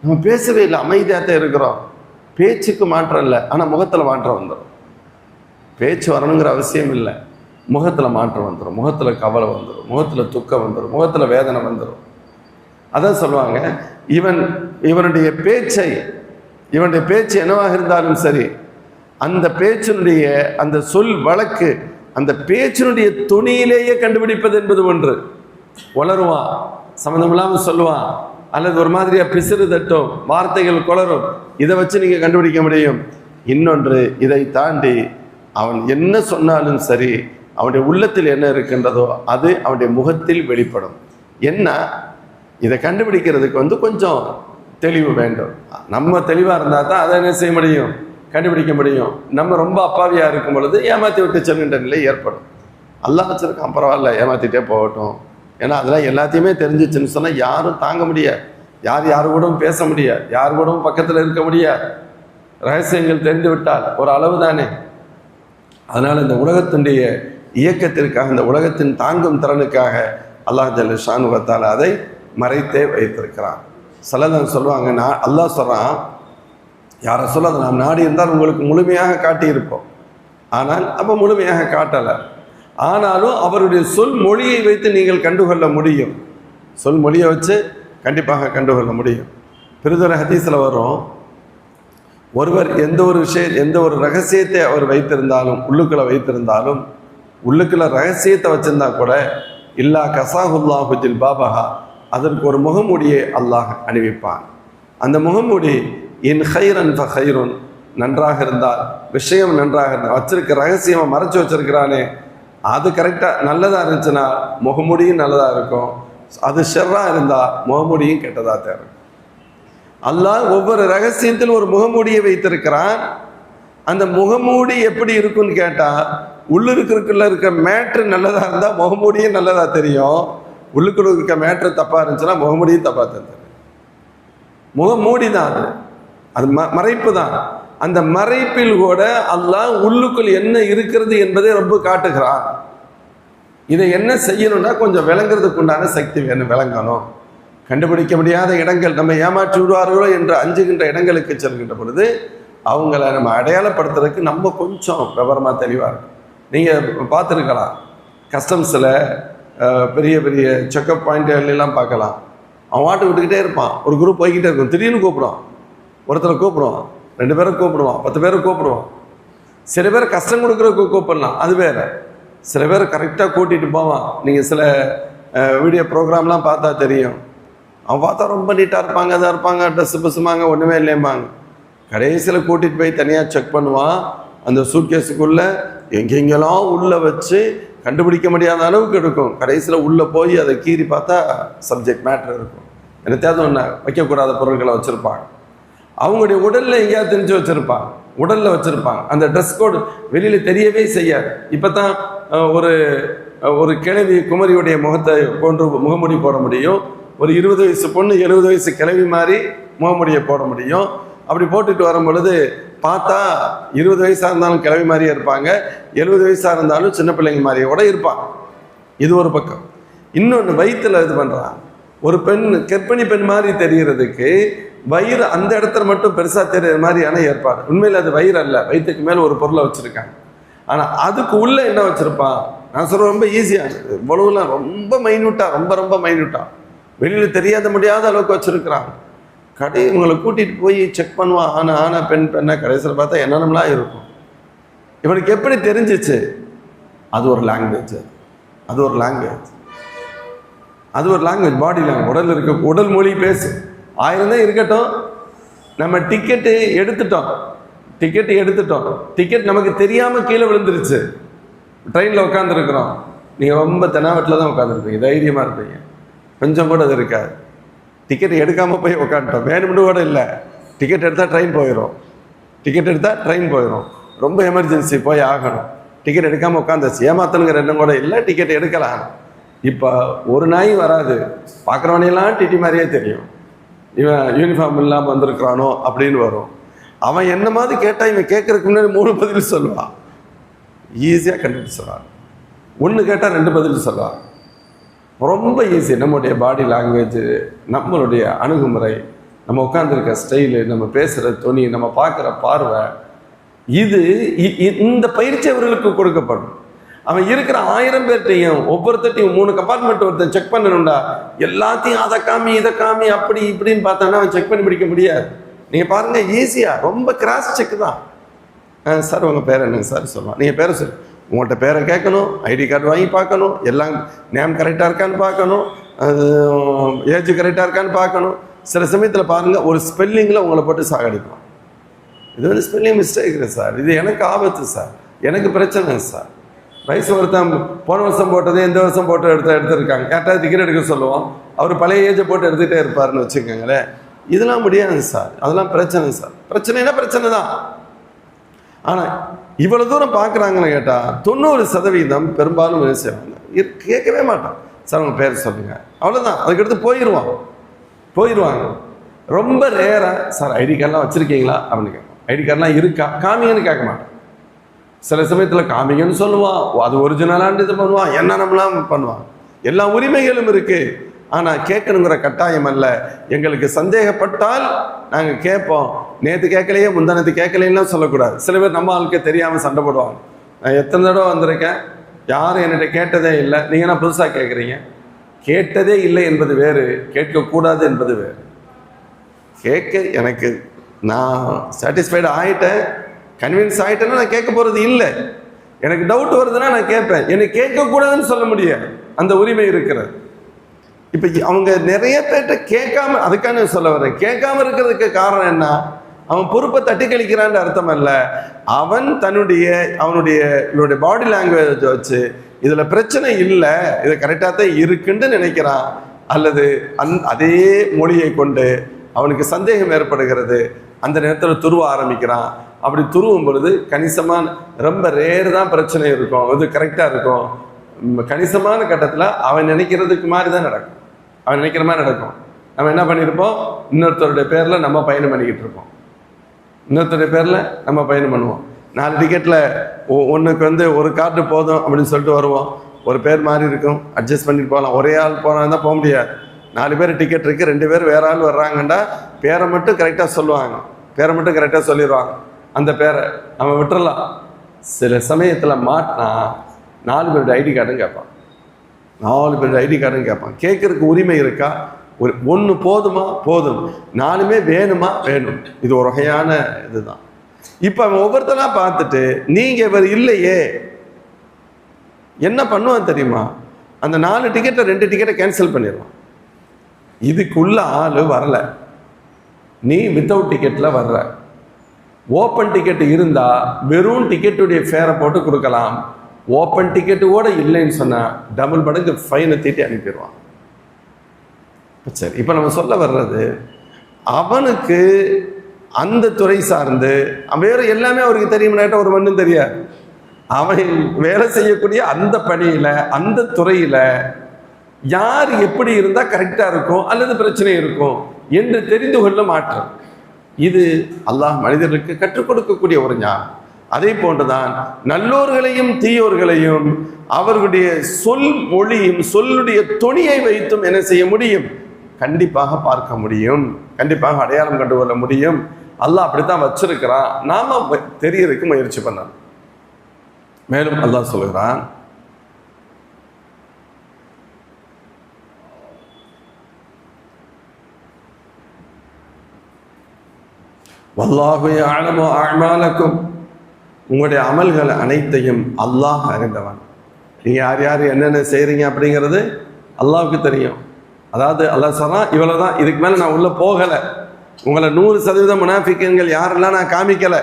நம்ம பேசவே இல்லை, அமைதியாக தான் இருக்கிறோம். பேச்சுக்கு மாற்றம் இல்லை, ஆனால் முகத்தில் மாற்றம் வந்துடும். பேச்சு வரணுங்கிற அவசியம் இல்லை, முகத்தில் மாற்றம் வந்துடும், முகத்தில் கவலை வந்துடும், முகத்தில் துக்கம் வந்துடும், முகத்தில் வேதனை வந்துடும். அதான் சொல்லுவாங்க, இவனுடைய பேச்சு என்னவாக இருந்தாலும் சரி, அந்த பேச்சினுடைய அந்த சொல் வழக்கு, அந்த பேச்சினுடைய துணியிலேயே கண்டுபிடிப்பது என்பது ஒன்று. உளருவான், சம்மந்தம் இல்லாமல் சொல்லுவான், அல்லது ஒரு மாதிரியா பிசிறு தட்டும், வார்த்தைகள் குளரும், இதை வச்சு நீங்கள் கண்டுபிடிக்க முடியும். இன்னொன்று, இதை தாண்டி அவன் என்ன சொன்னாலும் சரி, அவனுடைய உள்ளத்தில் என்ன இருக்கின்றதோ அது அவனுடைய முகத்தில் வெளிப்படும். என்ன, இதை கண்டுபிடிக்கிறதுக்கு கொஞ்சம் தெளிவு வேண்டும். நம்ம தெளிவாக இருந்தால் தான் அதை என்ன செய்ய முடியும், கண்டுபிடிக்க முடியும். நம்ம ரொம்ப அப்பாவியாக இருக்கும் பொழுது ஏமாற்றி விட்டு செல்கின்ற நிலை ஏற்படும். அல்லாஹ் வச்சிருக்கான், பரவாயில்ல, ஏமாற்றிட்டே போகட்டும். ஏன்னா அதெல்லாம் எல்லாத்தையுமே தெரிஞ்சிச்சுன்னு சொன்னால் யாரும் தாங்க முடியாது, யாரு கூடவும் பேச முடியாது, யாரு கூடவும் பக்கத்தில் இருக்க முடியாது. ரகசியங்கள் தெரிந்து விட்டால் ஒரு அளவு தானே. அதனால் இந்த உலகத்தினுடைய இயக்கத்திற்காக, இந்த உலகத்தின் தாங்கும் திறனுக்காக அல்லாஹ் ஜல்ல ஷானு வ தஆலா அதை மறைத்தே வைத்திருக்கிறான். சிலதான் சொல்லுவாங்க, அல்லாஹ் சொல்கிறான், யாரை சொல்ல அதை நாம் நாடி இருந்தால் உங்களுக்கு முழுமையாக காட்டியிருப்போம். ஆனால் அப்போ முழுமையாக காட்டலை. ஆனாலும் அவருடைய சொல் மொழியை வைத்து நீங்கள் கண்டுகொள்ள முடியும். சொல் மொழியை வச்சு கண்டிப்பாக கண்டுகொள்ள முடியும். பெரிதொரு ஹதீஸில் வரும், ஒருவர் எந்த ஒரு ரகசியத்தை அவர் வைத்திருந்தாலும், உள்ளுக்குள்ள வைத்திருந்தாலும், உள்ளுக்குள்ள ரகசியத்தை வச்சிருந்தா கூட, இல்லா கசாஹுல்லாஹு ஜில்பாபஹா, அதற்கு ஒரு முகமூடியை அல்லாஹ் அணிவிப்பான். அந்த முகமூடி இன் ஹைரன் ஃப ஹைருன், நன்றாக இருந்தால், விஷயம் நன்றாக இருந்தால், வச்சிருக்க ரகசியமாக மறைச்சி வச்சிருக்கிறானே அது கரெக்டாக நல்லதாக இருந்துச்சுன்னா முகமூடியும் நல்லதாக இருக்கும். அது ஷெர்ராக இருந்தால் முகமூடியும் கெட்டதாக தேரும். அல்லாஹ் ஒவ்வொரு ரகசியத்தில் ஒரு முகமூடியை வைத்திருக்கிறான். அந்த முகமூடி எப்படி இருக்குன்னு கேட்டால், உள்ளுக்குள்ள இருக்க மேட்ரு நல்லதாக இருந்தால் முகமூடியும் நல்லதாக தெரியும், உள்ளுக்குள்ள இருக்க மேட்ரு தப்பாக இருந்துச்சுன்னா முகமூடியும் தப்பாக தெரியும். முகமூடி தான் அது மறைப்பு தான். அந்த மறைப்பில் கூட அல்லாஹ் உள்ளுக்குள் என்ன இருக்கிறது என்பதை ரொம்ப காட்டுகிறான். இதை என்ன செய்யணும்னா கொஞ்சம் விளங்குறதுக்கு உண்டான சக்தி வேணும், விளங்கணும். கண்டுபிடிக்க முடியாத இடங்கள், நம்ம ஏமாற்றி விடுவார்களோ என்று அஞ்சுகின்ற இடங்களுக்கு செல்கின்ற பொழுது அவங்கள நம்ம அடையாளப்படுத்துறதுக்கு நம்ம கொஞ்சம் விவரமாக தெளிவாக இருக்கும். நீங்கள் பார்த்துருக்கலாம், கஸ்டம்ஸில் பெரிய பெரிய செக்அப் பாயிண்ட்லாம் பார்க்கலாம். அவன் வாட்டு விட்டுக்கிட்டே இருப்பான், ஒரு குரூப் போய்கிட்டே இருக்கும், திடீர்னு கூப்பிடுவான், ஒருத்தரை கூப்பிடுவான், 2 பேரை கூப்பிடுவான், 10 பேரை கூப்பிடுவான். சில பேர் கஷ்டம் கொடுக்குறதுக்கு கூப்பிடலாம், அது வேறு. சில பேர் கரெக்டாக கூட்டிகிட்டு போவான். நீங்கள் சில வீடியோ ப்ரோக்ராம்லாம் பார்த்தா தெரியும், அவன் பார்த்தா ரொம்ப நீட்டாக இருப்பாங்க, அதாக இருப்பாங்க, ட்ரெஸ்ஸு பசுமாங்க, ஒன்றுமே இல்லைம்பாங்க. கடைசியில் கூட்டிகிட்டு போய் தனியாக செக் பண்ணுவான். அந்த சூட்கேஸுக்குள்ளே எங்கெங்கெல்லாம் உள்ளே வச்சு கண்டுபிடிக்க முடியாத அளவுக்கு இருக்கும். கடைசியில் உள்ளே போய் அதை கீறி பார்த்தா சப்ஜெக்ட் மேட்ரு இருக்கும். என்னத்தையாவது ஒன்று வைக்கக்கூடாத பொருட்களை வச்சுருப்பாங்க. அவங்களுடைய உடலில் எங்கேயாவது தெரிஞ்சு வச்சுருப்பாங்க, உடலில் வச்சுருப்பாங்க. அந்த ட்ரெஸ் கோடு வெளியில் தெரியவே செய்யாது. இப்போ தான் ஒரு கிழவி குமரியுடைய முகத்தை போன்று முகமூடி போட முடியும். ஒரு 20 வயசு பொண்ணு 70 வயசு கிழவி மாதிரி முகமூடியை போட முடியும். அப்படி போட்டுட்டு வரும் பொழுது பார்த்தா 20 வயசாக இருந்தாலும் கிழவி மாதிரியே இருப்பாங்க, 70 வயசாக இருந்தாலும் சின்ன பிள்ளைங்க மாதிரியே கூட இருப்பாங்க. இது ஒரு பக்கம். இன்னொன்று, வயிற்றில் இது பண்ணுறான். ஒரு பெண், கர்ப்பிணி பெண் மாதிரி தெரிகிறதுக்கு வயிறு அந்த இடத்துல மட்டும் பெருசாக தெரிகிற மாதிரியான ஏற்பாடு. உண்மையில் அது வயிறு அல்ல, வயிற்றுக்கு மேலே ஒரு பொருளை வச்சுருக்காங்க. ஆனால் அதுக்கு உள்ளே என்ன வச்சுருப்பான், நான் சொல்கிறேன் ரொம்ப ஈஸியானது, இவ்வளவுலாம் ரொம்ப மைன்யூட்டாக, ரொம்ப மைன்யூட்டாக வெளியில் தெரியாத முடியாத அளவுக்கு வச்சுருக்கிறாங்க. இவங்களை கூட்டிகிட்டு போய் செக் பண்ணுவான், ஆனா பெண்ணா, கடைசியில் பார்த்தா என்னென்னலாம் இருக்கும். இவனுக்கு எப்படி தெரிஞ்சிச்சு? அது ஒரு லாங்குவேஜ், அது ஒரு லாங்குவேஜ் பாடி லாங்குவேஜ். உடல் இருக்க உடல் மொழி பேசு. 1000 தான் இருக்கட்டும், நம்ம டிக்கெட்டு எடுத்துட்டோம், டிக்கெட் நமக்கு தெரியாமல் கீழே விழுந்துருச்சு, ட்ரெயினில் உட்காந்துருக்குறோம். நீங்கள் ரொம்ப தெனாவட்டில் தான் உட்காந்துருப்பீங்க, தைரியமாக இருப்பீங்க, கொஞ்சம் கூட அது இருக்காது. டிக்கெட் எடுக்காமல் போய் உட்காந்துட்டோம், வேணும்னு கூட இல்லை, டிக்கெட் எடுத்தால் ட்ரெயின் போயிடும், ரொம்ப எமர்ஜென்சி போய் ஆகணும், டிக்கெட் எடுக்காமல் உட்காந்துச்சு, ஏமாத்தனுங்கிற எண்ணம் கூட இல்லை, டிக்கெட் எடுக்கலாம். இப்போ ஒரு நாய் வராது, பார்க்குறவனையெல்லாம் டிடி மாதிரியே தெரியும், இவன் யூனிஃபார்ம் இல்லாமல் வந்திருக்கிறானோ அப்படின்னு வரும். அவன் என்ன மாதிரி கேட்டால் இவன் கேட்கறதுக்கு முன்னாடி 3 பதில் சொல்லுவான், ஈஸியாக கண்டுபிடிச்சு சொல்லுவான். 1 கேட்டால் 2 பதில் சொல்லுவான், ரொம்ப ஈஸி. நம்மளுடைய பாடி லாங்குவேஜ், நம்மளுடைய அணுகுமுறை, நம்ம உட்காந்துருக்க ஸ்டைலு, நம்ம பேசுகிற துணி, நம்ம பார்க்குற பார்வை, இந்த பயிற்சி அவர்களுக்கு கொடுக்கப்படும். அவன் இருக்கிற 1000 பேர்ட்டையும் ஒவ்வொருத்தையும் 3 கம்பார்ட்மெண்ட் ஒருத்தன் செக் பண்ணணும்டா, எல்லாத்தையும் அதை காமி இதை காமி அப்படி இப்படின்னு பார்த்தான்னா அவன் செக் பண்ணி பிடிக்க முடியாது. நீங்கள் பாருங்கள், ஈஸியாக ரொம்ப கிராஸ் செக் தான். சார் உங்கள் பேர் என்னங்க சார் சொல்லுவான், நீங்கள் பேரை சொல்லு, உங்கள்கிட்ட பேரை கேட்கணும், ஐடி கார்டு வாங்கி பார்க்கணும், எல்லாம் நேம் கரெக்டாக இருக்கான்னு பார்க்கணும், ஏஜ் கரெக்டாக இருக்கான்னு பார்க்கணும். சில சமயத்தில் பாருங்கள், ஒரு ஸ்பெல்லிங்கில் உங்களை போட்டு சாகடிப்பான். இது ஸ்பெல்லிங் மிஸ்டேக் சார், இது எனக்கு ஆபத்து சார், எனக்கு பிரச்சனை சார். வயசு ஒருத்தன் போன வருஷம் போட்டதே இந்த வருஷம் போட்டு எடுத்துருக்காங்க, கரெக்டாக டிக்கெட் எடுக்க சொல்லுவோம், அவர் பழைய ஏஜை போட்டு எடுத்துகிட்டே இருப்பாருன்னு வச்சுக்கோங்களேன். இதெல்லாம் முடியாது சார், அதெல்லாம் பிரச்சனை சார். பிரச்சனைனா பிரச்சனை தான். ஆனால் இவ்வளோ தூரம் பார்க்குறாங்கன்னு கேட்டால் 90% பெரும்பாலும் என்ன செய்வாங்க, கேட்கவே மாட்டான். சார் உங்கள் பேர் சொல்லுங்கள், அவ்வளோதான், அதுக்கடுத்து போயிடுவாங்க. ரொம்ப ரேராக சார் ஐடி கார்டெலாம் வச்சுருக்கீங்களா அப்படின்னு கேட்பான், ஐடி கார்டெலாம் இருக்கா காமிங்கன்னு கேட்க மாட்டான். சில சமயத்தில் காமிங்கன்னு சொல்லுவான், அது ஒரிஜினலான்னு இது பண்ணுவான், என்னென்னலாம் பண்ணுவான். எல்லா உரிமைகளும் இருக்குது, ஆனால் கேட்கணுங்கிற கட்டாயம் அல்ல. எங்களுக்கு சந்தேகப்பட்டால் நாங்கள் கேட்போம், நேற்று கேட்கலையே முந்தானத்து கேட்கலைன்னா சொல்லக்கூடாது. சில பேர் நம்ம ஆளுக்கே தெரியாமல் சண்டை போடுவாங்க. நான் எத்தனை தடவை வந்திருக்கேன், யாரும் என்கிட்ட கேட்டதே இல்லை, நீங்கள் என்ன புதுசாக கேட்குறீங்க. கேட்டதே இல்லை என்பது வேறு, கேட்கக்கூடாது என்பது வேறு. எனக்கு நான் சாட்டிஸ்ஃபைடு ஆகிட்டேன், கன்வின்ஸ் ஆகிட்டேன்னா நான் கேட்க போகிறது இல்லை. எனக்கு டவுட் வருதுன்னா நான் கேட்பேன். எனக்கு கேட்கக்கூடாதுன்னு சொல்ல முடியாது, அந்த உரிமை இருக்கிறது. இப்போ அவங்க நிறைய பேர்கிட்ட கேட்காம, அதுக்கான சொல்ல வரேன், கேட்காம இருக்கிறதுக்கு காரணம் என்ன, அவன் பொறுப்பை தட்டி கழிக்கிறான்னு அர்த்தம் அல்ல. அவன் அவனுடைய பாடி லாங்குவேஜ் வச்சு இதில் பிரச்சனை இல்லை, இது கரெக்டாக தான் இருக்குன்னு நினைக்கிறான். அல்லது அதே மொழியை கொண்டு அவனுக்கு சந்தேகம் ஏற்படுகிறது, அந்த நேரத்தில் துருவ ஆரம்பிக்கிறான். அப்படி துருவும் பொழுது கணிசமான ரொம்ப ரேர் தான் பிரச்சனை இருக்கும், இது கரெக்டாக இருக்கும். கணிசமான கட்டத்தில் அவன் நினைக்கிறதுக்கு மாதிரி தான் நடக்கும், அவன் நினைக்கிற மாதிரி நடக்கும். நம்ம என்ன பண்ணியிருப்போம், இன்னொருத்தருடைய பேரில் நம்ம பயணம் பண்ணிக்கிட்டு இருப்போம், இன்னொருத்தருடைய பேரில் நம்ம பயணம் பண்ணுவோம். 4 டிக்கெட்டில் ஒன்றுக்கு ஒரு கார்டு போதும் அப்படின்னு சொல்லிட்டு வருவோம். ஒரு பேர் மாதிரி இருக்கும், அட்ஜஸ்ட் பண்ணிட்டு போகலாம். ஒரே ஆள் போனால் தான் போக முடியாது. 4 பேர் டிக்கெட் இருக்குது, 2 பேர் வேற ஆள் வர்றாங்கண்டா பேரை மட்டும் கரெக்டாக சொல்லுவாங்க, பேரை மட்டும் கரெக்டாக சொல்லிடுவாங்க. அந்த பேரை நம்ம விட்டுறலாம். சில சமயத்தில் மாட்டினா 4 பேருடைய ஐடி கார்டும் கேட்பான், 4 பேருடைய ஐடி கார்டும் கேட்பான். கேட்கறதுக்கு உரிமை இருக்கா? ஒன்று போதுமா? போதும். 4மே வேணுமா? வேணும். இது ஒரு வகையான இதுதான். இப்போ அவன் ஒவ்வொருத்தனா பார்த்துட்டு நீங்கள் இவர் இல்லையே என்ன பண்ணுவான் தெரியுமா, அந்த 4 டிக்கெட்டை 2 டிக்கெட்டை கேன்சல் பண்ணிடுவான். இதுக்குள்ள ஆள் வரல, நீ வித்தவுட் டிக்கெட்டில் வர்ற. ஓப்பன் டிக்கெட்டு இருந்தால் வெறும் டிக்கெட்டுடைய ஃபேரை போட்டு கொடுக்கலாம். ஓப்பன் டிக்கெட்டு கூட இல்லைன்னு சொன்னால் டபுள் மடங்கு ஃபைனை தீட்டி அனுப்பிடுவான். சரி, இப்போ நம்ம சொல்ல வர்றது, அவனுக்கு அந்த துறை சார்ந்து வேறு எல்லாமே அவருக்கு தெரியும்னாட்ட ஒரு மண்ணும் தெரியாது. அவன் வேலை செய்யக்கூடிய அந்த பணியில், அந்த துறையில் யார் எப்படி இருந்தால் கரெக்டாக இருக்கும் அல்லது பிரச்சனை இருக்கும் என்று தெரிந்து கொள்ள மாட்டான். இது அல்லாஹ் மனிதர்களுக்கு கற்றுக் கொடுக்கக்கூடிய ஒரு ஞானம். அதே போன்றுதான் நல்லோர்களையும் தீயோர்களையும் அவர்களுடைய சொல் மொழியும் சொல்லுடைய துணியை வைத்தும் என்ன செய்ய முடியும், கண்டிப்பாக பார்க்க முடியும், கண்டிப்பாக அடையாளம் கண்டு கொள்ள முடியும். அல்லாஹ் அப்படித்தான் வச்சிருக்கிறான், நாம தெரியறதுக்கு முயற்சி பண்ணணும். மேலும் அல்லாஹ் சொல்லுகிறான், வல்லாஹு யஅலமு அஅமாலக்கும், உங்களுடைய அமல்கள் அனைத்தையும் அல்லாஹ் அறிந்தவன். நீங்கள் யார் யார் என்னென்ன செய்கிறீங்க அப்படிங்கிறது அல்லாஹ்வுக்கு தெரியும். அதாவது அல்லாஹ் சொல்றான், இவ்வளவுதான், இதுக்கு மேல நான் உள்ள போகலை. உங்களை 100% முனாஃபிக்குகள் யாரெல்லாம் நான் காமிக்கலை.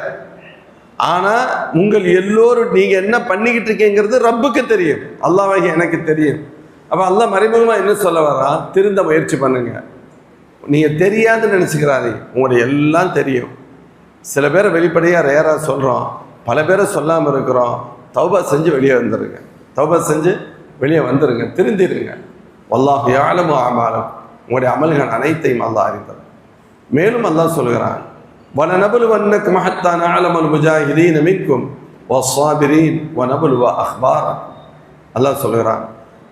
ஆனா உங்கள் எல்லோரும் நீங்க என்ன பண்ணிக்கிட்டு இருக்கீங்கிறது ரப்புக்கு தெரியும், அல்லாஹ்வாகிய எனக்கு தெரியும். அப்ப அல்லாஹ் மறைமுகமா என்ன சொல்ல வர்றான்? திருந்த முயற்சி பண்ணுங்க. நீங்க தெரியாதுன்னு நினைச்சுக்கிறாரு, உங்களுடைய எல்லாம் தெரியும். சில பேரை வெளிப்படையா ரேரா சொல்றோம், பல பேரை சொல்லாம இருக்கிறோம். தௌபா செஞ்சு வெளியே வந்துருங்க, தௌபா செஞ்சு வெளியே வந்துருங்க, திருந்திருங்க. வல்லாஹு யஅலமு அமாலக்கும், உங்களுடைய அமல்கள் அனைத்தையும் அல்லாஹ் அறிந்தவர். மேலும் அல்லாஹ் சொல்கிறான், وَلَنَبْلُوَنَّكُمْ حَتَّى نَعْلَمَ الْمُجَاهِدِينَ مِنكُمْ وَالصَّابِرِينَ وَنَبْلُوَ أَخْبَارَكُمْ. அல்லாஹ் சொல்கிறான்,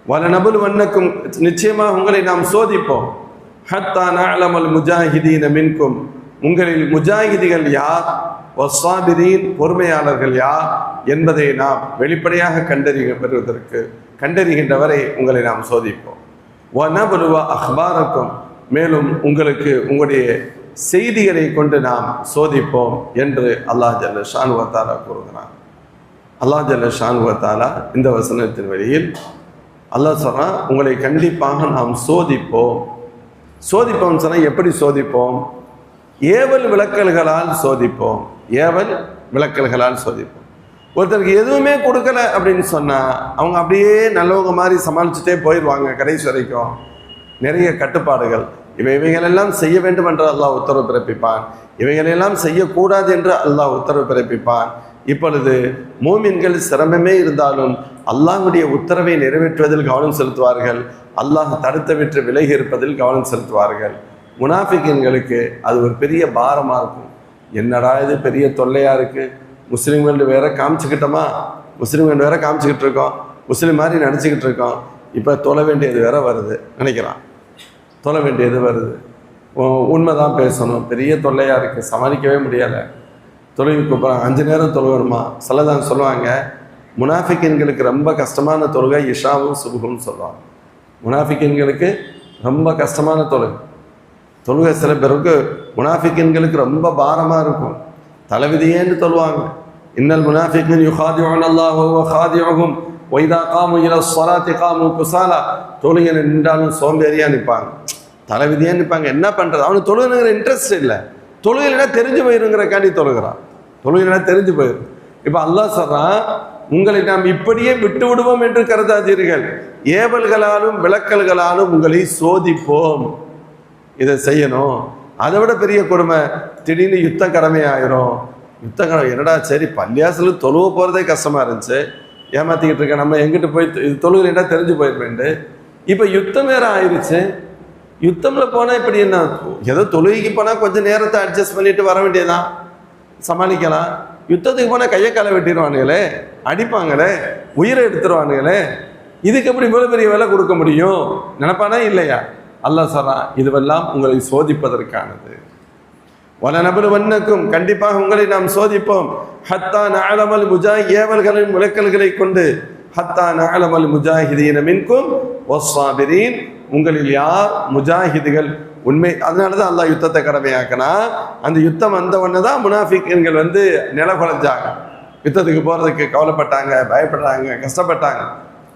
وَلَنَبْلُوَنَّكُمْ, நிச்சயமாக உங்களை நாம் சோதிப்போம். حَتَّى نَعْلَمَ الْمُجَاهِدِينَ مِنكُمْ, உங்களில் முஜாஹிதிகள் யார், வஸ்ஸாபிரீன், பொறுமையாளர்கள் யார் என்பதை நாம் வெளிப்படையாக கண்டறிகின்றவரை உங்களை நாம் சோதிப்போம். வனபலுவ அஹ்பாரக்கும், மேலும் உங்களுக்கு உங்களுடைய செய்திகளை கொண்டு நாம் சோதிப்போம் என்று அல்லாஹ் ஜல்ல ஷானுவ தஆலா கூறுகிறான். அல்லாஹ் ஜல்ல ஷானுவ தஆலா இந்த வசனத்தின் வழியில் அல்லாஹ் சொல்றான், உங்களை கண்டிப்பாக நாம் சோதிப்போம். சோதிப்போம் சொன்னா எப்படி சோதிப்போம்? ஏவல் விளக்கல்களால் சோதிப்போம். ஏவல் விளக்கல்களால் சோதிப்போம். ஒருத்தருக்கு எதுவுமே கொடுக்கல அப்படின்னு சொன்னா அவங்க அப்படியே நல்லவங்க மாதிரி சமாளிச்சுட்டே போயிடுவாங்க. கடைசி வரைக்கும் நிறைய கட்டுப்பாடுகள், இவைகளெல்லாம் செய்ய வேண்டும் என்று அல்லாஹ் உத்தரவு பிறப்பிப்பான், இவைகளெல்லாம் செய்யக்கூடாது என்று அல்லாஹ் உத்தரவு பிறப்பிப்பான். இப்பொழுது மூமின்கள் சிரமமே இருந்தாலும் அல்லாஹ்வுடைய உத்தரவை நிறைவேற்றுவதில் கவனம் செலுத்துவார்கள், அல்லாஹ் தடுத்து விட்டு விலகி இருப்பதில் கவனம் செலுத்துவார்கள். முனாஃபிக்கின்களுக்கு அது ஒரு பெரிய பாரமாக இருக்கும். என்னடா இது பெரிய தொல்லையாக இருக்குது, முஸ்லீம்கள் வேற காமிச்சுக்கிட்டோமா, முஸ்லீம்கள் வேற காமிச்சிக்கிட்டு இருக்கோம், முஸ்லீம் மாதிரி நினச்சிக்கிட்டு இருக்கோம், இப்போ தொலை வேண்டியது வேற வருது நினைக்கிறான், தொலை வேண்டியது வருது, உண்மைதான் பேசணும், பெரிய தொல்லையாக இருக்குது, சமாளிக்கவே முடியலை, தொழுகை கூப்பிட்றாங்க, 5 நேரம் தொழுகணுமா. சிலதான் சொல்லுவாங்க, முனாஃபிக்கின்களுக்கு ரொம்ப கஷ்டமான தொழுகை இஷாவும் சுபுகும் சொல்லுவாங்க. முனாஃபிக்கின்களுக்கு ரொம்ப கஷ்டமான தொழுகை சில பேருக்கு முனாஃபிக்கின்களுக்கு ரொம்ப பாரமாக இருக்கும், தலைவிதியேன்னு சொல்லுவாங்க. இன்னல் முனாஃபிகின் யுகாதிஉன அல்லாஹ் வஹுவ காதிஉஹும் வைதா காமு இலா ஸலாத்தி காமு குஸாலா. தொழுகை நின்றாலும் சோம்பேறியாக நிற்பாங்க, தலைவிதியாக நிற்பாங்க. என்ன பண்ணுறது, அவனுக்கு தொழுகைங்கிற இன்ட்ரெஸ்ட் இல்லை, தொழுகைனா தெரிஞ்சு போயிருங்கிறக்காண்டி தொழுகிறான், தொழுகைனா தெரிஞ்சு போயிடும். இப்போ அல்லாஹ் சொல்றான், உங்களை நாம் இப்படியே விட்டு விடுவோம் என்று கருதாதீர்கள், ஏவல்களாலும் விளக்கல்களாலும் உங்களை சோதிப்போம். இதை செய்யணும். அதை விட பெரிய கொடுமை, திடீர்னு யுத்த கடமையாயிரும். யுத்த கடமை என்னடா, சரி பள்ளியாசலுக்கு தொழுவ போகிறதே கஷ்டமாக இருந்துச்சு, ஏமாற்றிக்கிட்டு இருக்கேன், நம்ம எங்கிட்ட போய் இது தொழுகிறேன்டா தெரிஞ்சு போயிருப்பேன்ட்டு. இப்போ யுத்தம் வேற ஆயிடுச்சு. யுத்தமில் போனால் இப்படி என்ன, ஏதோ தொழுகைக்கு போனால் கொஞ்சம் நேரத்தை அட்ஜஸ்ட் பண்ணிட்டு வர வேண்டியதான், சமாளிக்கலாம். யுத்தத்துக்கு போனால் கையை காலை வெட்டிடுவானுங்களே, அடிப்பாங்களே, உயிரை எடுத்துருவானுங்களே, இதுக்கு எப்படி இவ்வளோ பெரிய வேலை கொடுக்க முடியும் நினைப்பானா இல்லையா? அல்லாஹ் சொல்றான், இதுவெல்லாம் உங்களை சோதிப்பதற்கானது. வலனபலுவன்னக்கும், கண்டிப்பாக உங்களை நாம் சோதிப்போம். ஹத்தா நஅலமல் ஏவல்களின் விளக்கல்களை கொண்டு, ஹத்தா நஅலமல் முஜாஹிதீன மின்கும் வஸ்ஸாபிரீன், உங்களில் யார் முஜாஹிதுகள் உண்மை. அதனால தான் அல்லாஹ் யுத்தத்தை கடமையாக்கினா. அந்த யுத்தம் வந்த உடனே தான் முனாஃபிக்குகள் நில குலைஞ்சாங்க, யுத்தத்துக்கு போகிறதுக்கு கவலைப்பட்டாங்க, பயப்படுறாங்க, கஷ்டப்பட்டாங்க.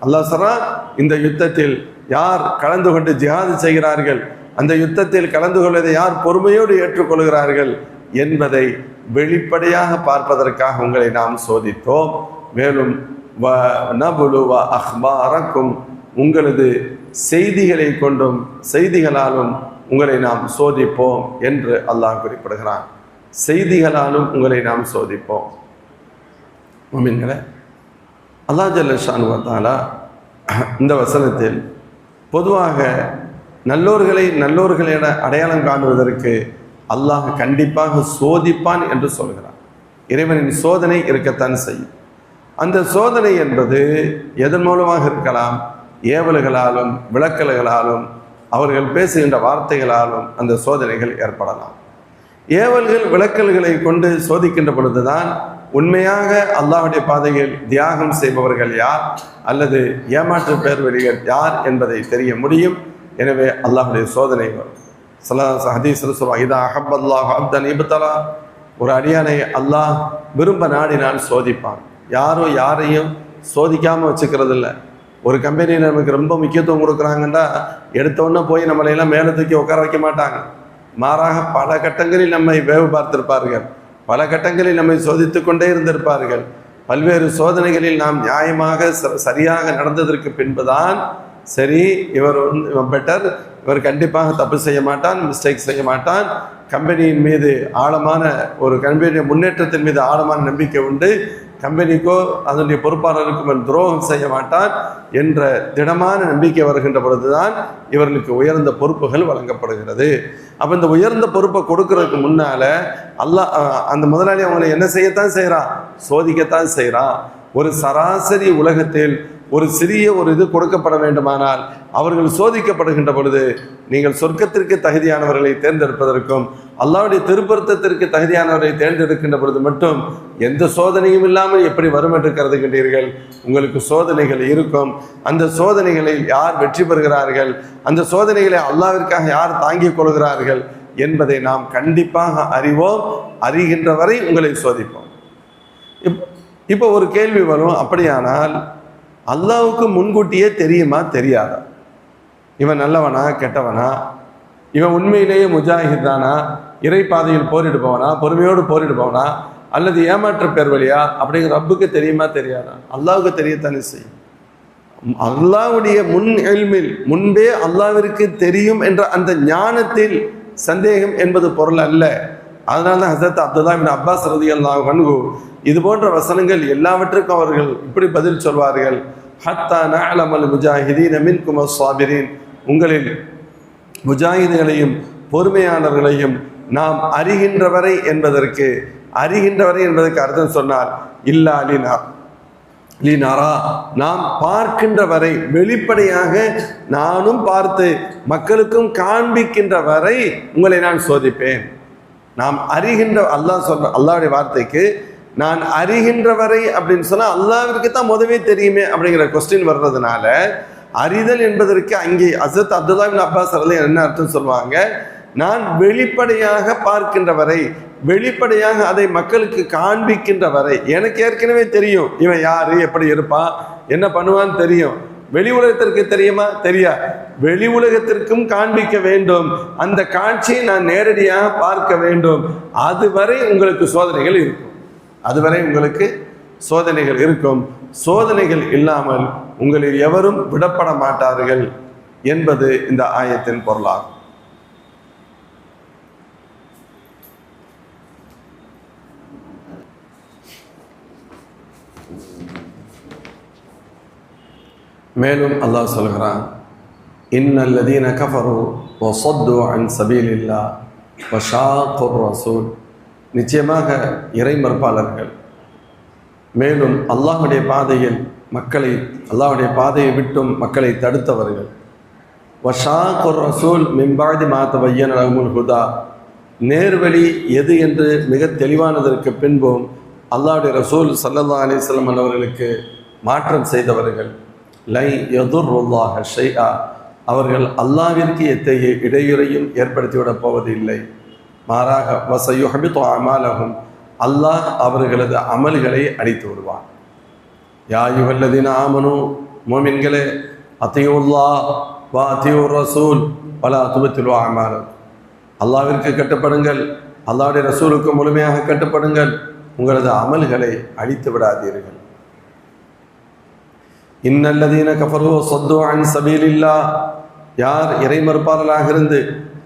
அல்லாஹ் சொல்றான், இந்த யுத்தத்தில் யார் கலந்து கொண்டு ஜிஹாது செய்கிறார்கள், அந்த யுத்தத்தில் கலந்து கொள்வதை யார் பொறுமையோடு ஏற்றுக்கொள்கிறார்கள் என்பதை வெளிப்படையாக பார்ப்பதற்காக உங்களை நாம் சோதித்தோம். மேலும் நபுலுவ அஹ்பாரக்கும், உங்களது செய்திகளை கொண்டும் செய்திகளாலும் உங்களை நாம் சோதிப்போம் என்று அல்லாஹ் குறிப்பிடுகிறான். செய்திகளாலும் உங்களை நாம் சோதிப்போம். முஃமின்களே, அல்லாஹ் ஜல்ல ஷானுஹு வ தஆலா இந்த வசனத்தில் பொதுவாக நல்லோர்களை அடையாளம் காணுவதற்கு அல்லாஹ் கண்டிப்பாக சோதிப்பான் என்று சொல்கிறான். இறைவனின் சோதனை இருக்கத்தான் செய்யும். அந்த சோதனை என்பது எதன் மூலமாக இருக்கலாம்? ஏவல்களாலும் விளக்கல்களாலும் அவர்கள் பேசுகின்ற வார்த்தைகளாலும் அந்த சோதனைகள் ஏற்படலாம். ஏவல்கள் விளக்கல்களை கொண்டு சோதிக்கின்ற பொழுதுதான் உண்மையாக அல்லாஹ்வுடைய பாதையில் தியாகம் செய்பவர்கள் யார் அல்லது ஏமாற்று பேர்வழிகள் யார் என்பதை தெரிய முடியும். எனவே அல்லாஹ்வுடைய சோதனை வரும். ஹதீஸ்ல சொல்லுவாங்க, இதா அஹப்பல்லாஹு அப்தன் இப்தலா, ஒரு அடியானை அல்லாஹ் விரும்ப நாடினால் சோதிப்பான். யாரும் யாரையும் சோதிக்காமல் வச்சுக்கிறது இல்லை. ஒரு கம்பெனி நமக்கு ரொம்ப முக்கியத்துவம் கொடுக்குறாங்கன்னா எடுத்தோன்னே போய் நம்மளையெல்லாம் மேலே தூக்கி உட்கார வைக்க மாட்டாங்க. மாறாக பல கட்டங்களில் நம்மை வேவு பார்த்திருப்பார்கள், பல கட்டங்களில் நம்மை சோதித்து கொண்டே இருந்திருப்பார்கள். பல்வேறு சோதனைகளில் நாம் நியாயமாக சரியாக நடந்ததற்கு பின்புதான் சரி இவன் பெட்டர், இவர் கண்டிப்பாக தப்பு செய்ய மாட்டான், மிஸ்டேக் செய்ய மாட்டான், கம்பெனியின் மீது ஆழமான ஒரு கம்பெனிய முன்னேற்றத்தின் மீது ஆழமான நம்பிக்கை உண்டு, கம்பெனிக்கோ அதனுடைய பொறுப்பாளருக்கும் துரோகம் செய்ய மாட்டான் என்ற திடமான நம்பிக்கை வருகின்ற பொழுதுதான் இவர்களுக்கு உயர்ந்த பொறுப்புகள் வழங்கப்படுகிறது. அப்போ இந்த உயர்ந்த பொறுப்பை கொடுக்கறதுக்கு முன்னால அல்லாஹ் அந்த முதலாளி அவங்களை என்ன செய்யத்தான் செய்கிறான், சோதிக்கத்தான் செய்கிறான். ஒரு சராசரி உலகத்தில் ஒரு சிறிய ஒரு இது கொடுக்கப்பட வேண்டுமானால் அவர்கள் சோதிக்கப்படுகின்ற பொழுது நீங்கள் சொர்க்கத்திற்கு தகுதியானவர்களை தேர்ந்தெடுப்பதற்கும் அல்லாஹ்வுடைய திருப்பொருத்தத்திற்கு தகுதியானவர்களை தேர்ந்தெடுக்கின்ற பொழுது மட்டும் எந்த சோதனையும் இல்லாமல் எப்படி வரும் என்று கருதுகின்றீர்கள்? உங்களுக்கு சோதனைகள் இருக்கும். அந்த சோதனைகளில் யார் வெற்றி பெறுகிறார்கள், அந்த சோதனைகளை அல்லாஹ்விற்காக யார் தாங்கிக் கொள்கிறார்கள் என்பதை நாம் கண்டிப்பாக அறிவோம். அறிகின்ற வரை உங்களை சோதிப்போம். இப்போ ஒரு கேள்வி வரும், அப்படியானால் அல்லாஹ்வுக்கு முன்கூட்டியே தெரியுமா தெரியாதா? இவன் நல்லவனா கெட்டவனா, இவன் உண்மையிலேயே முஜாஹித் தானா, இறைப்பாதையில் போரிடுபவனா, பொறுமையோடு போரிடுபவனா, அல்லது ஏமாற்ற பேர் வழியா அப்படிங்கிற ரப்புக்கு தெரியுமா தெரியாதா? அல்லாஹ்வுக்கு தெரியத்தானே செய்யும். அல்லாஹ்வுடைய முன் இல்மில் முன்பே அல்லாஹ்விற்கு தெரியும் என்ற அந்த ஞானத்தில் சந்தேகம் என்பது பொருள் அல்ல. அதனால தான் ஹஸரத் அப்துல்லா இப்னு அப்பாஸ் ரலியல்லாஹு அன்ஹு இது போன்ற வசனங்கள் எல்லாவற்றுக்கும் அவர்கள் இப்படி பதில் சொல்வார்கள், ஹத்தா நஅலமல் முஜாஹிதீன மின்கும் அஸ்ஸாபிரீன், உங்களில் முஜாஹிதுகளையும் பொறுமையாளர்களையும் நாம் அறிகின்றவரை என்பதற்கு அர்த்தம் சொன்னார் இல்லா லீனாரா, நாம் பார்க்கின்ற வரை, வெளிப்படையாக நானும் பார்த்து மக்களுக்கும் காண்பிக்கின்ற வரை உங்களை நான் சோதிப்பேன். நாம் அறிகின்ற அல்லாஹ்வுடைய வார்த்தைக்கு நான் அறிகின்ற வரை அப்படின்னு சொன்னா அல்லாஹ்விற்கு தான் முதவே தெரியுமே அப்படிங்கிற கொஸ்டின் வர்றதுனால அறிதல் என்பதற்கு அங்கே ஹஸரத் அப்துல்லா இப்னு அப்பாஸ் ரலியல்லாஹு என்ன அர்த்தம் சொல்லுவாங்க, நான் வெளிப்படையாக பார்க்கின்ற வரை, வெளிப்படையாக அதை மக்களுக்கு காண்பிக்கின்ற வரை. எனக்கு ஏற்கனவே தெரியும் இவன் யாரு, எப்படி இருப்பான், என்ன பண்ணுவான்னு தெரியும். வெளி உலகத்திற்கு தெரியுமா? தெரியா. வெளி உலகத்திற்கும் காண்பிக்க வேண்டும். அந்த காட்சியை நான் நேரடியாக பார்க்க வேண்டும். அதுவரை உங்களுக்கு சோதனைகள் இருக்கும். அதுவரை உங்களுக்கு சோதனைகள் இருக்கும். சோதனைகள் இல்லாமல் உங்களில் எவரும் விடப்பட மாட்டார்கள் என்பது இந்த ஆயத்தின் பொருளாகும். மேலும் அல்லாஹ் சொல்கிறான், இன்னல்லதீன கஃபரு வஸத்து அன் சபீலில்லாஹ் வஷாக்குர் ரசூல், நிச்சயமாக இறை மறுப்பாளர்கள் மேலும் அல்லாஹ்வுடைய பாதையில் அல்லாஹ்வுடைய பாதையை விட்டும் மக்களை தடுத்தவர்கள், வஷாக்குர் ரசூல் மின் பஅதி மா தபய்யன லஹுல் ஹுதா, நேர்வழி எது என்று மிக தெளிவானதற்கு பின்பும் அல்லாஹ்வுடைய ரசூல் ஸல்லல்லாஹு அலைஹி வஸல்லம் அவர்களுக்கு மாற்றம் செய்தவர்கள், லை யதுர்ருல்லாஹ ஷைஆ, அவர்கள் அல்லாஹ்விற்கு எத்தகைய இடையூறையும் ஏற்படுத்திவிடப் போவதில்லை. மாறாக வஸயுஹ்பிது அமாலஹும், அல்லாஹ் அவர்களது அமல்களை அழித்து விடுவான். யா அய்யுஹல்லதீன ஆமனூ, மோமின்களே, அத்தியுல்லாஹ் வ அத்தியுர் ரசூல் வலா துப்திலு அமாலக்கும், அல்லாஹ்விற்கு கட்டுப்படுங்கள், அல்லாஹ்வுடைய ரசூலுக்கு முழுமையாக கட்டுப்படுங்கள், உங்களது அமல்களை அழித்து விடாதீர்கள். இன்னல்லதீன கஃபரு வஸத்து அன் சபீலில்லாஹ், யார் இறை மறுப்பாளராக இருந்து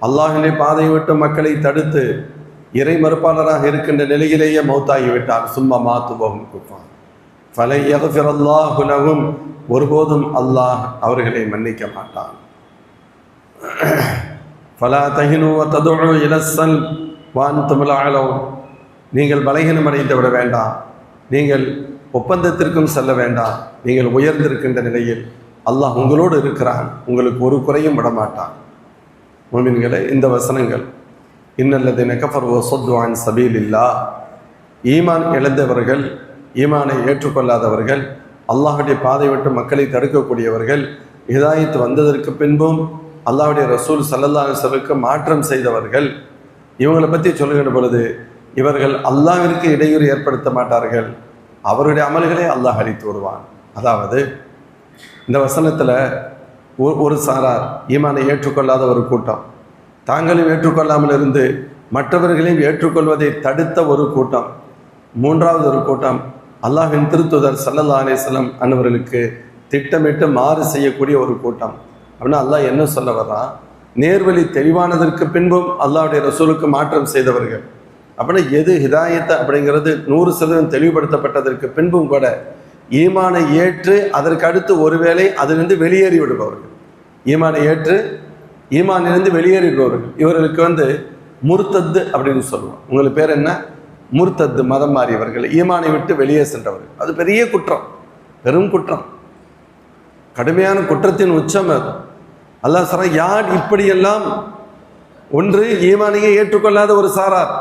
அல்லாஹ்வின் பாதையை விட்டு மக்களை தடுத்து இறை மறுப்பாளராக இருக்கின்ற நிலையிலேயே மௌத்தாகிவிட்டார், சும்மா மாத்துபஹும் குஃபார் ஃபலை யக்ஃபிரல்லாஹு லஹும், ஒருபோதும் அல்லாஹ் அவர்களை மன்னிக்க மாட்டான். ஃபலா தஹினு வ ததுஉ இலஸ்ஸல் வ அன்தும் லஅலவுன், நீங்கள் பலகீனம் அடைந்து விட வேண்டாம், நீங்கள் ஒப்பந்தத்திற்கும் செல்ல வேண்டாம், நீங்கள் உயர்ந்திருக்கின்ற நிலையில் அல்லாஹ் உங்களோடு இருக்கிறான், உங்களுக்கு ஒரு குறையும் விடமாட்டான். முஃமின்களே, இந்த வசனங்கள் இன்னல்லதீன கஃபரு வஸத்து அன் சபீலில்லாஹ், ஈமான் இழந்தவர்கள், ஈமானை ஏற்றுக்கொள்ளாதவர்கள், அல்லாஹ்வுடைய பாதை விட்டு மக்களை தடுக்கக்கூடியவர்கள், ஹிதாயத் வந்ததற்கு பின்பும் அல்லாஹ்வுடைய ரசூல் ஸல்லல்லாஹு அலைஹி வஸல்லம் மாற்றம் செய்தவர்கள், இவங்களை பற்றி சொல்லுகின்ற பொழுது இவர்கள் அல்லாஹ்விற்கு இடையூறு ஏற்படுத்த மாட்டார்கள், அவருடைய அமல்களை அல்லாஹ் அழித்து விடுவான். அதாவது இந்த வசனத்தில் ஒரு சாரார் ஈமானை ஏற்றுக்கொள்ளாத ஒரு கூட்டம், தாங்களும் ஏற்றுக்கொள்ளாமல் இருந்து மற்றவர்களையும் ஏற்றுக்கொள்வதை தடுத்த ஒரு கூட்டம், மூன்றாவது ஒரு கூட்டம் அல்லாஹ்வின் திருத்தூதர் ஸல்லல்லாஹு அலைஹி வஸல்லம் அன்னவர்களுக்கு திட்டமிட்டு மாறு செய்யக்கூடிய ஒரு கூட்டம். அப்படின்னா அல்லாஹ் என்ன சொல்ல வர்றான், நேர்வழி தெளிவானதற்கு பின்பும் அல்லாஹ்வுடைய ரசூலுக்கு மாற்றம் செய்தவர்கள். அப்படின்னா எது ஹிதாயத்தை அப்படிங்கிறது 100% தெளிவுபடுத்தப்பட்டதற்கு பின்பும் கூட ஈமானை ஏற்று அதற்கு அடுத்து ஒருவேளை அதிலிருந்து வெளியேறி விடுபவர்கள், ஈமானை ஏற்று ஈமானிலிருந்து வெளியேறி விடுபவர்கள், இவர்களுக்கு முர்த்தத்து அப்படின்னு சொல்லுவோம். உங்களுக்கு பேர் என்ன? முர்த்தத்து, மதம் மாறியவர்கள், ஈமானை விட்டு வெளியே சென்றவர்கள். அது பெரிய குற்றம், பெரும் குற்றம், கடுமையான குற்றத்தின் உச்சம் அது. அல்லாஹ் சொல்ற, யார் இப்படியெல்லாம் ஒன்று ஈமானையே ஏற்றுக்கொள்ளாத ஒரு சாரார்,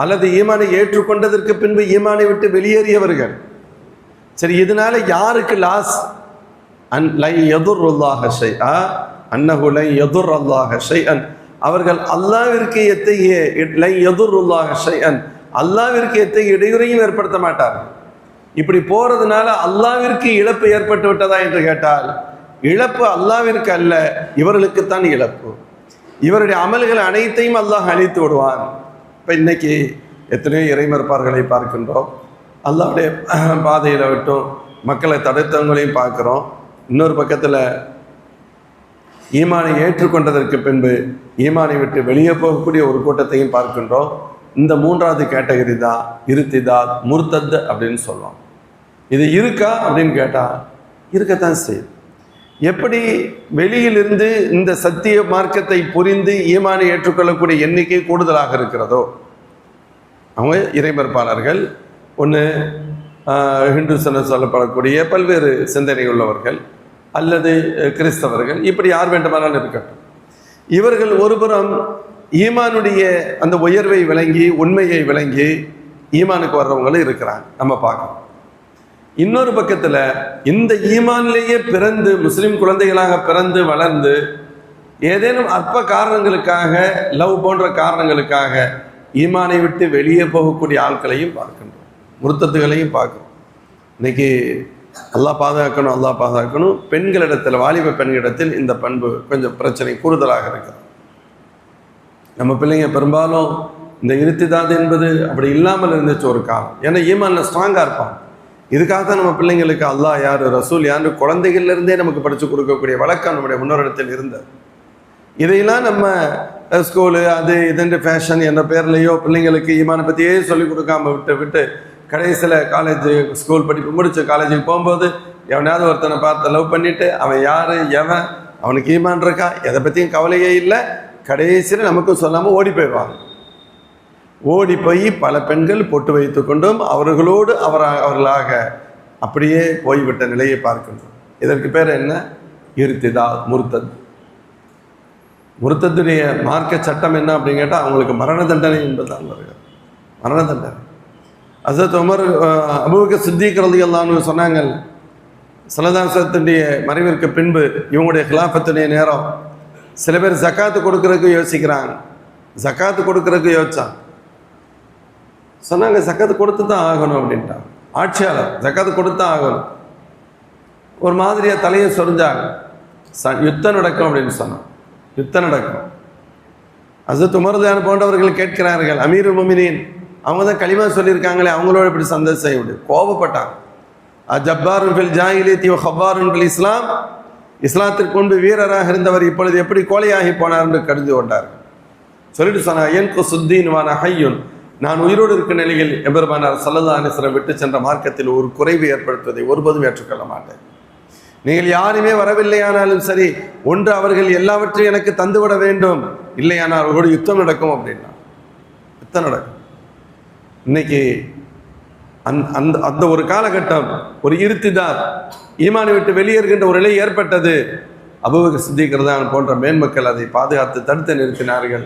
அல்லது ஈமானை ஏற்றுக்கொண்டதற்கு பின்பு ஈமானை விட்டு வெளியேறியவர்கள். சரி, இதனால யாருக்கு லாஸ்? அவர்கள் அல்லாவிற்கு அல்லாவிற்கு எத்தகைய இடையூறையும் ஏற்படுத்த மாட்டார்கள். இப்படி போறதுனால அல்லாவிற்கு இழப்பு ஏற்பட்டு விட்டதா என்று கேட்டால், இழப்பு அல்லாவிற்கு அல்ல, இவர்களுக்குத்தான் இழப்பு. இவருடைய அமல்கள் அனைத்தையும் அல்லாஹ் அழித்து விடுவான். இப்போ இன்னைக்கு எத்தனையோ இறைமறுப்பார்களை பார்க்கின்றோம், அல்லாஹ்வுடைய பாதையில் விட்டும் மக்களை தடுத்தவங்களையும் பார்க்குறோம். இன்னொரு பக்கத்தில் ஈமானை ஏற்றுக்கொண்டதற்கு பின்பு ஈமானை விட்டு வெளியே போகக்கூடிய ஒரு கூட்டத்தையும் பார்க்கின்றோம். இந்த மூன்றாவது கேட்டகரி தான் இருத்திதாத், முர்த்தத் அப்படின்னு சொல்லுவோம். இது இருக்கா அப்படின்னு கேட்டால் இருக்கத்தான் செய்யுது. எப்படி வெளியிலிருந்து இந்த சத்திய மார்க்கத்தை புரிந்து ஈமானை ஏற்றுக்கொள்ளக்கூடிய எண்ணிக்கை கூடுதலாக இருக்கிறதோ, அவங்க இறைமறுப்பாளர்கள், ஒன்று ஹிந்துசன சொல்லப்படக்கூடிய பல்வேறு சிந்தனை உள்ளவர்கள், அல்லது கிறிஸ்தவர்கள், இப்படி யார் வேண்டுமானாலும் இருக்கட்டும், இவர்கள் ஒருபுறம் ஈமானுடைய அந்த உயர்வை விளங்கி உண்மையை விளங்கி ஈமானுக்கு வர்றவங்களும் இருக்கிறாங்க, நம்ம பார்க்கணும். இன்னொரு பக்கத்தில் இந்த ஈமானிலேயே பிறந்து முஸ்லிம் குழந்தைகளாக பிறந்து வளர்ந்து ஏதேனும் அற்ப காரணங்களுக்காக, லவ் போன்ற காரணங்களுக்காக ஈமானை விட்டு வெளியே போகக்கூடிய ஆட்களையும் பார்க்கின்றோம், முர்த்தத்துகளையும் பார்க்கிறோம். இன்னைக்கு அல்லாஹ் பாதுகாக்கணும், அல்லாஹ் பாதுகாக்கணும். பெண்களிடத்தில், வாலிப பெண்களிடத்தில் இந்த பண்பு கொஞ்சம் பிரச்சனை கூடுதலாக இருக்கிறது. நம்ம பிள்ளைங்க பெரும்பாலும் இந்த இருத்திதாது என்பது அப்படி இல்லாமல் இருந்துச்சு ஒரு காலம். ஏன்னா ஈமானில் ஸ்ட்ராங்காக இருப்பான். இதுக்காக தான் நம்ம பிள்ளைங்களுக்கு அல்லாஹ் யார், ரசூல் யார் குழந்தைகள்லேருந்தே நமக்கு படித்து கொடுக்கக்கூடிய வழக்கம் நம்முடைய முன்னோரிடத்தில் இருந்தது. இதையெல்லாம் நம்ம ஸ்கூலு அது இதுன்ற ஃபேஷன் என்ற பேர்லேயோ பிள்ளைங்களுக்கு ஈமானை பற்றியே சொல்லிக் கொடுக்காம விட்டு கடைசியில் காலேஜ் ஸ்கூல் படிப்பு முடிச்சு காலேஜுக்கு போகும்போது எவனாவது ஒருத்தனை பார்த்து லவ் பண்ணிவிட்டு அவன் யார் எவன், அவனுக்கு ஈமான் இருக்கா, எதை பற்றியும் கவலையே இல்லை, கடைசியில் நமக்கும் சொல்லாமல் ஓடி போயிடுவாங்க. ஓடி போய் பல பெண்கள் பொட்டு வைத்து கொண்டும் அவர்களோடு அவர்களாக அப்படியே போய்விட்ட நிலையை பார்க்கின்றோம். இதற்கு பேர் என்ன? இருத்திதா, முர்த்தத். முர்த்தத்துடைய மார்க்க சட்டம் என்ன அப்படின்னு கேட்டால் அவங்களுக்கு மரண தண்டனை என்பதுதான் வருகிறது, மரண தண்டனை. ஹஸரத் உமர் அபூபக்கர் சித்தீக் ரலியல்லாஹு அன்ஹு சொன்னாங்க, ஸல்லல்லாஹு மறைவிற்கு பின்பு இவங்களுடைய கிலாஃபத்துடைய நேரம் சில பேர் ஜக்காத்து கொடுக்கறதுக்கு யோசிக்கிறாங்க. ஜக்காத்து கொடுக்கறதுக்கு யோசிச்சாங்க, சொன்னாங்க ஜக்காத்து கொடுத்து தான் ஆகணும் அப்படின்ட்டாங்க. ஆட்சியாளர் ஜக்காத்து கொடுத்து தான் ஆகணும். ஒரு மாதிரியாக தலையை சொரிஞ்சாங்க. யுத்தம் நடக்கும் அப்படின்னு சொன்னாங்க. யுத்தம் நடக்கும். ஹஸரத் உமர் ரலியல்லாஹு போன்றவர்கள் கேட்கிறார்கள், அமீருல் முஃமினீன் அவங்க தான் களிமா சொல்லியிருக்காங்களே, அவங்களோட இப்படி சந்தேகம் செய்ய முடியும். கோபப்பட்டாங்க. ஜப்பாருன் ஃபில் ஜாஹிலியத்தி வ ஹப்பாருன் ஃபில் இஸ்லாம், இஸ்லாத்திற்கு முன்பு வீரராக இருந்தவர் இப்பொழுது எப்படி கோழையாகி போனார் என்று கருதி கொண்டார்கள். சொல்லிட்டு சொன்னார், என் குசுத்தீன் வான ஹையுன், நான் உயிரோடு இருக்கும் நிலையில் எம்பெருமானார் ஸல்லல்லாஹு அலைஹி வஸல்லம் விட்டு சென்ற மார்க்கத்தில் ஒரு குறைவு ஏற்படுத்துவதை ஒருபோதும் ஏற்றுக்கொள்ள மாட்டேன். நீங்கள் யாருமே வரவில்லையானாலும் சரி, ஒன்று அவர்கள் எல்லாவற்றையும் எனக்கு தந்துவிட வேண்டும், இல்லையானால் அவர்களோடு யுத்தம் நடக்கும் அப்படின்னா யுத்தம் நடக்கும். இன்னைக்கு அந்த அந்த ஒரு காலகட்டம், ஒரு இருத்திதார், ஈமானை விட்டு வெளியேறுகின்ற ஒரு நிலை ஏற்பட்டது. அபூபக்கர் சித்தீக் ரலியல்லாஹு போன்ற மேன்மக்கள் அதை பாதுகாத்து தடுத்து நிறுத்தினார்கள்.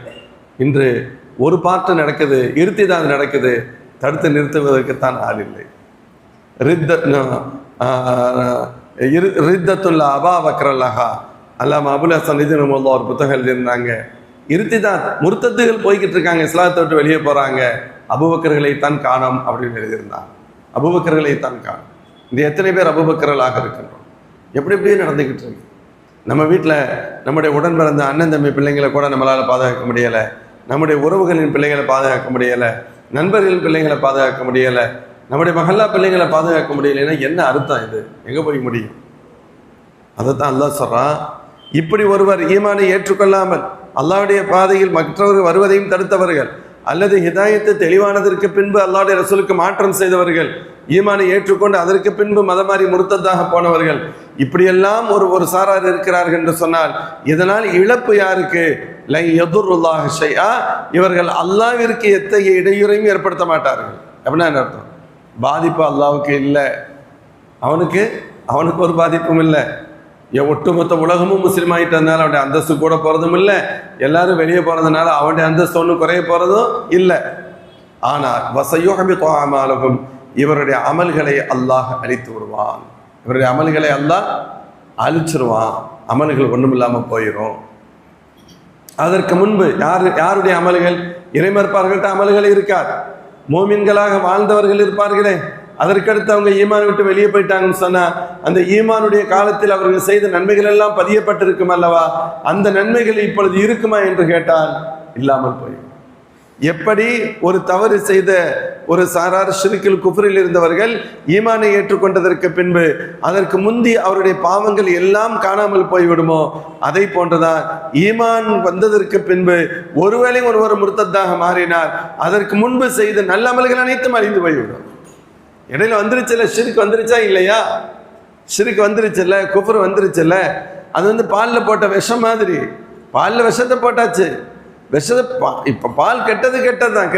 இன்று ஒரு பாட்டு நடக்குது, இருத்திதார் நடக்குது, தடுத்து நிறுத்துவதற்குத்தான் ஆள் இல்லை. ரித்தத்துல்லா அபா வக்ரல்லஹா, அல்லாம அபுல் ஹசன் இது நம்ம ஒரு புத்தகம் எழுதியிருந்தாங்க. இருத்திதாத், முர்த்தத்துகள் போய்கிட்டு இருக்காங்க, இஸ்லாத்தை விட்டு வெளியே போகிறாங்க, அபூபக்கர்களைத்தான் காணோம் அப்படின்னு எழுதியிருந்தாங்க. அபூபக்கர்களைத்தான் காணோம். இந்த எத்தனை பேர் அபூபக்கர்களாக இருக்கின்றோம்? எப்படியே நடந்துக்கிட்டு இருக்கு. நம்ம வீட்டில் நம்முடைய உடன் பிறந்த அண்ணன் தம்பி பிள்ளைங்களை கூட நம்மளால் பாதுகாக்க முடியலை, நம்முடைய உறவுகளின் பிள்ளைகளை பாதுகாக்க முடியலை, நண்பர்களின் பிள்ளைகளை பாதுகாக்க முடியலை, நம்முடைய மகல்லா பிள்ளைங்களை பாதுகாக்க முடியலைன்னா என்ன அர்த்தம்? இது எங்கே போய் முடியும்? அதைத்தான் அல்லாஹ் சொல்கிறான். இப்படி ஒருவர் ஈமானை ஏற்றுக்கொள்ளாமல் அல்லாஹ்வுடைய பாதையில் மற்றவர்கள் வருவதையும் தடுத்தவர்கள், அல்லது ஹிதாயத்து தெளிவானதற்கு பின்பு அல்லாஹ்வுடைய ரசூலுக்கு மாற்றம் செய்தவர்கள், ஈமானை ஏற்றுக்கொண்டு அதற்கு பின்பு மதமாறி முர்த்ததாக போனவர்கள், இப்படியெல்லாம் ஒரு சாரார் இருக்கிறார்கள் என்று சொன்னால் இதனால் இழப்பு யாருக்கு? லை யதுருல்லாஹ் ஷைஆ, இவர்கள் அல்லாஹ்விற்கு எத்தகைய இடையூறையும் ஏற்படுத்த மாட்டார்கள். அப்படின்னா என்ன அர்த்தம்? பாதிப்பு அல்லாஹ்வுக்கு இல்லை, அவனுக்கு ஒரு பாதிப்பும் இல்லை. ஒட்டுமொத்த உலகமும் முஸ்லீம் ஆகிட்டதுனால அவனுடைய அந்தஸ்து கூட போகிறதும் இல்லை, எல்லாரும் வெளியே போகிறதுனால அவனுடைய அந்தஸ்து ஒன்றும் குறைய போகிறதும் இல்லை. ஆனால் வசயுஹபிது அமாலுஹும், இவருடைய அமல்களை அல்லாஹ் அழித்து விடுவான். இவருடைய அமல்களை அல்லாஹ் அழிச்சிருவான். அமல்கள் ஒன்றும் இல்லாமல் போயிடும். அதற்கு முன்பு யாருடைய அமல்கள்? இறைமறுப்பார்கள்ட்ட அமல்கள் இருக்காது. மோமின்களாக வாழ்ந்தவர்கள் இருப்பார்களே, அதற்கடுத்து அவங்க ஈமான் விட்டு வெளியே போயிட்டாங்கன்னு சொன்னா அந்த ஈமானுடைய காலத்தில் அவர்கள் செய்த நன்மைகள் எல்லாம் பதியப்பட்டிருக்கும் அல்லவா? அந்த நன்மைகள் இப்பொழுது இருக்குமா என்று கேட்டால் இல்லாமல் போயும். எப்படி ஒரு தவறு செய்த ஒரு சாரார் ஷிர்கில் குஃப்ரில் இருந்தவர்கள் ஈமானை ஏற்றுக்கொண்டதற்கு பின்பு அதற்கு முந்தி அவருடைய பாவங்கள் எல்லாம் காணாமல் போய்விடுமோ, அதை போன்றுதான் ஈமான் வந்ததற்கு பின்பு ஒருவேளை ஒருவர் முர்த்தத்தாக மாறினார் அதற்கு முன்பு செய்த நல்ல அமல்கள் அனைத்தும் அழிந்து போய்விடும். இடையில வந்துருச்சுல்ல, ஷிர்க் வந்துருச்சா இல்லையா? ஷிர்க் வந்துருச்சுல்ல, குஃப்ர் வந்துருச்சுல்ல. அது பாலில் போட்ட விஷம் மாதிரி. பாலில் விஷத்தை போட்டாச்சு, விஷத்தை இப்போ பால் கெட்டது தான்,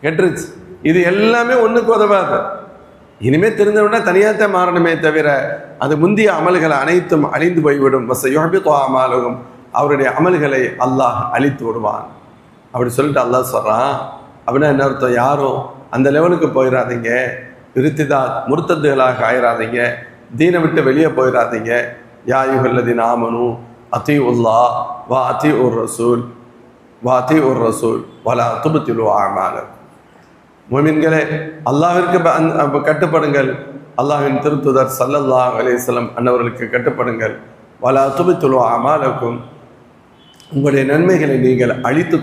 கெட்டுருச்சு. இது எல்லாமே ஒன்றுக்கு உதவாது. இனிமேல் தெரிஞ்சவுடனே தனியாகத்தான் மாறணுமே தவிர அது முந்திய அமல்களை அனைத்தும் அழிந்து போய்விடும். வசயுஹபிது அமாலுஹும், அவருடைய அமல்களை அல்லாஹ் அழித்து விடுவான். அப்படி சொல்லிட்டு அல்லாஹ் சொல்கிறான். அப்படின்னா என்ன அர்த்தம்? யாரும் அந்த லெவலுக்கு போயிடாதீங்க, முர்த்தத்துகளாக ஆயிடாதீங்க, தீனை விட்டு வெளியே போயிடாதீங்க. யா அய்யுஹல்லதீன ஆமனூ அத்தீஉல்லாஹ் வ அத்தீஉர் ரசூல் வலா துப்திலூ அஅமாலக்கும். முஃமின்களே, அல்லாஹ்விற்கு கட்டுப்படுங்கள், அல்லாஹ்வின் திருத்தூதர் ஸல்லல்லாஹு அலைஹி வஸல்லம் அன்னவர்களுக்கு கட்டுப்படுங்கள். வலா துப்திலூ அஅமாலக்கும், உங்களுடைய நன்மைகளை நீங்கள் அழித்து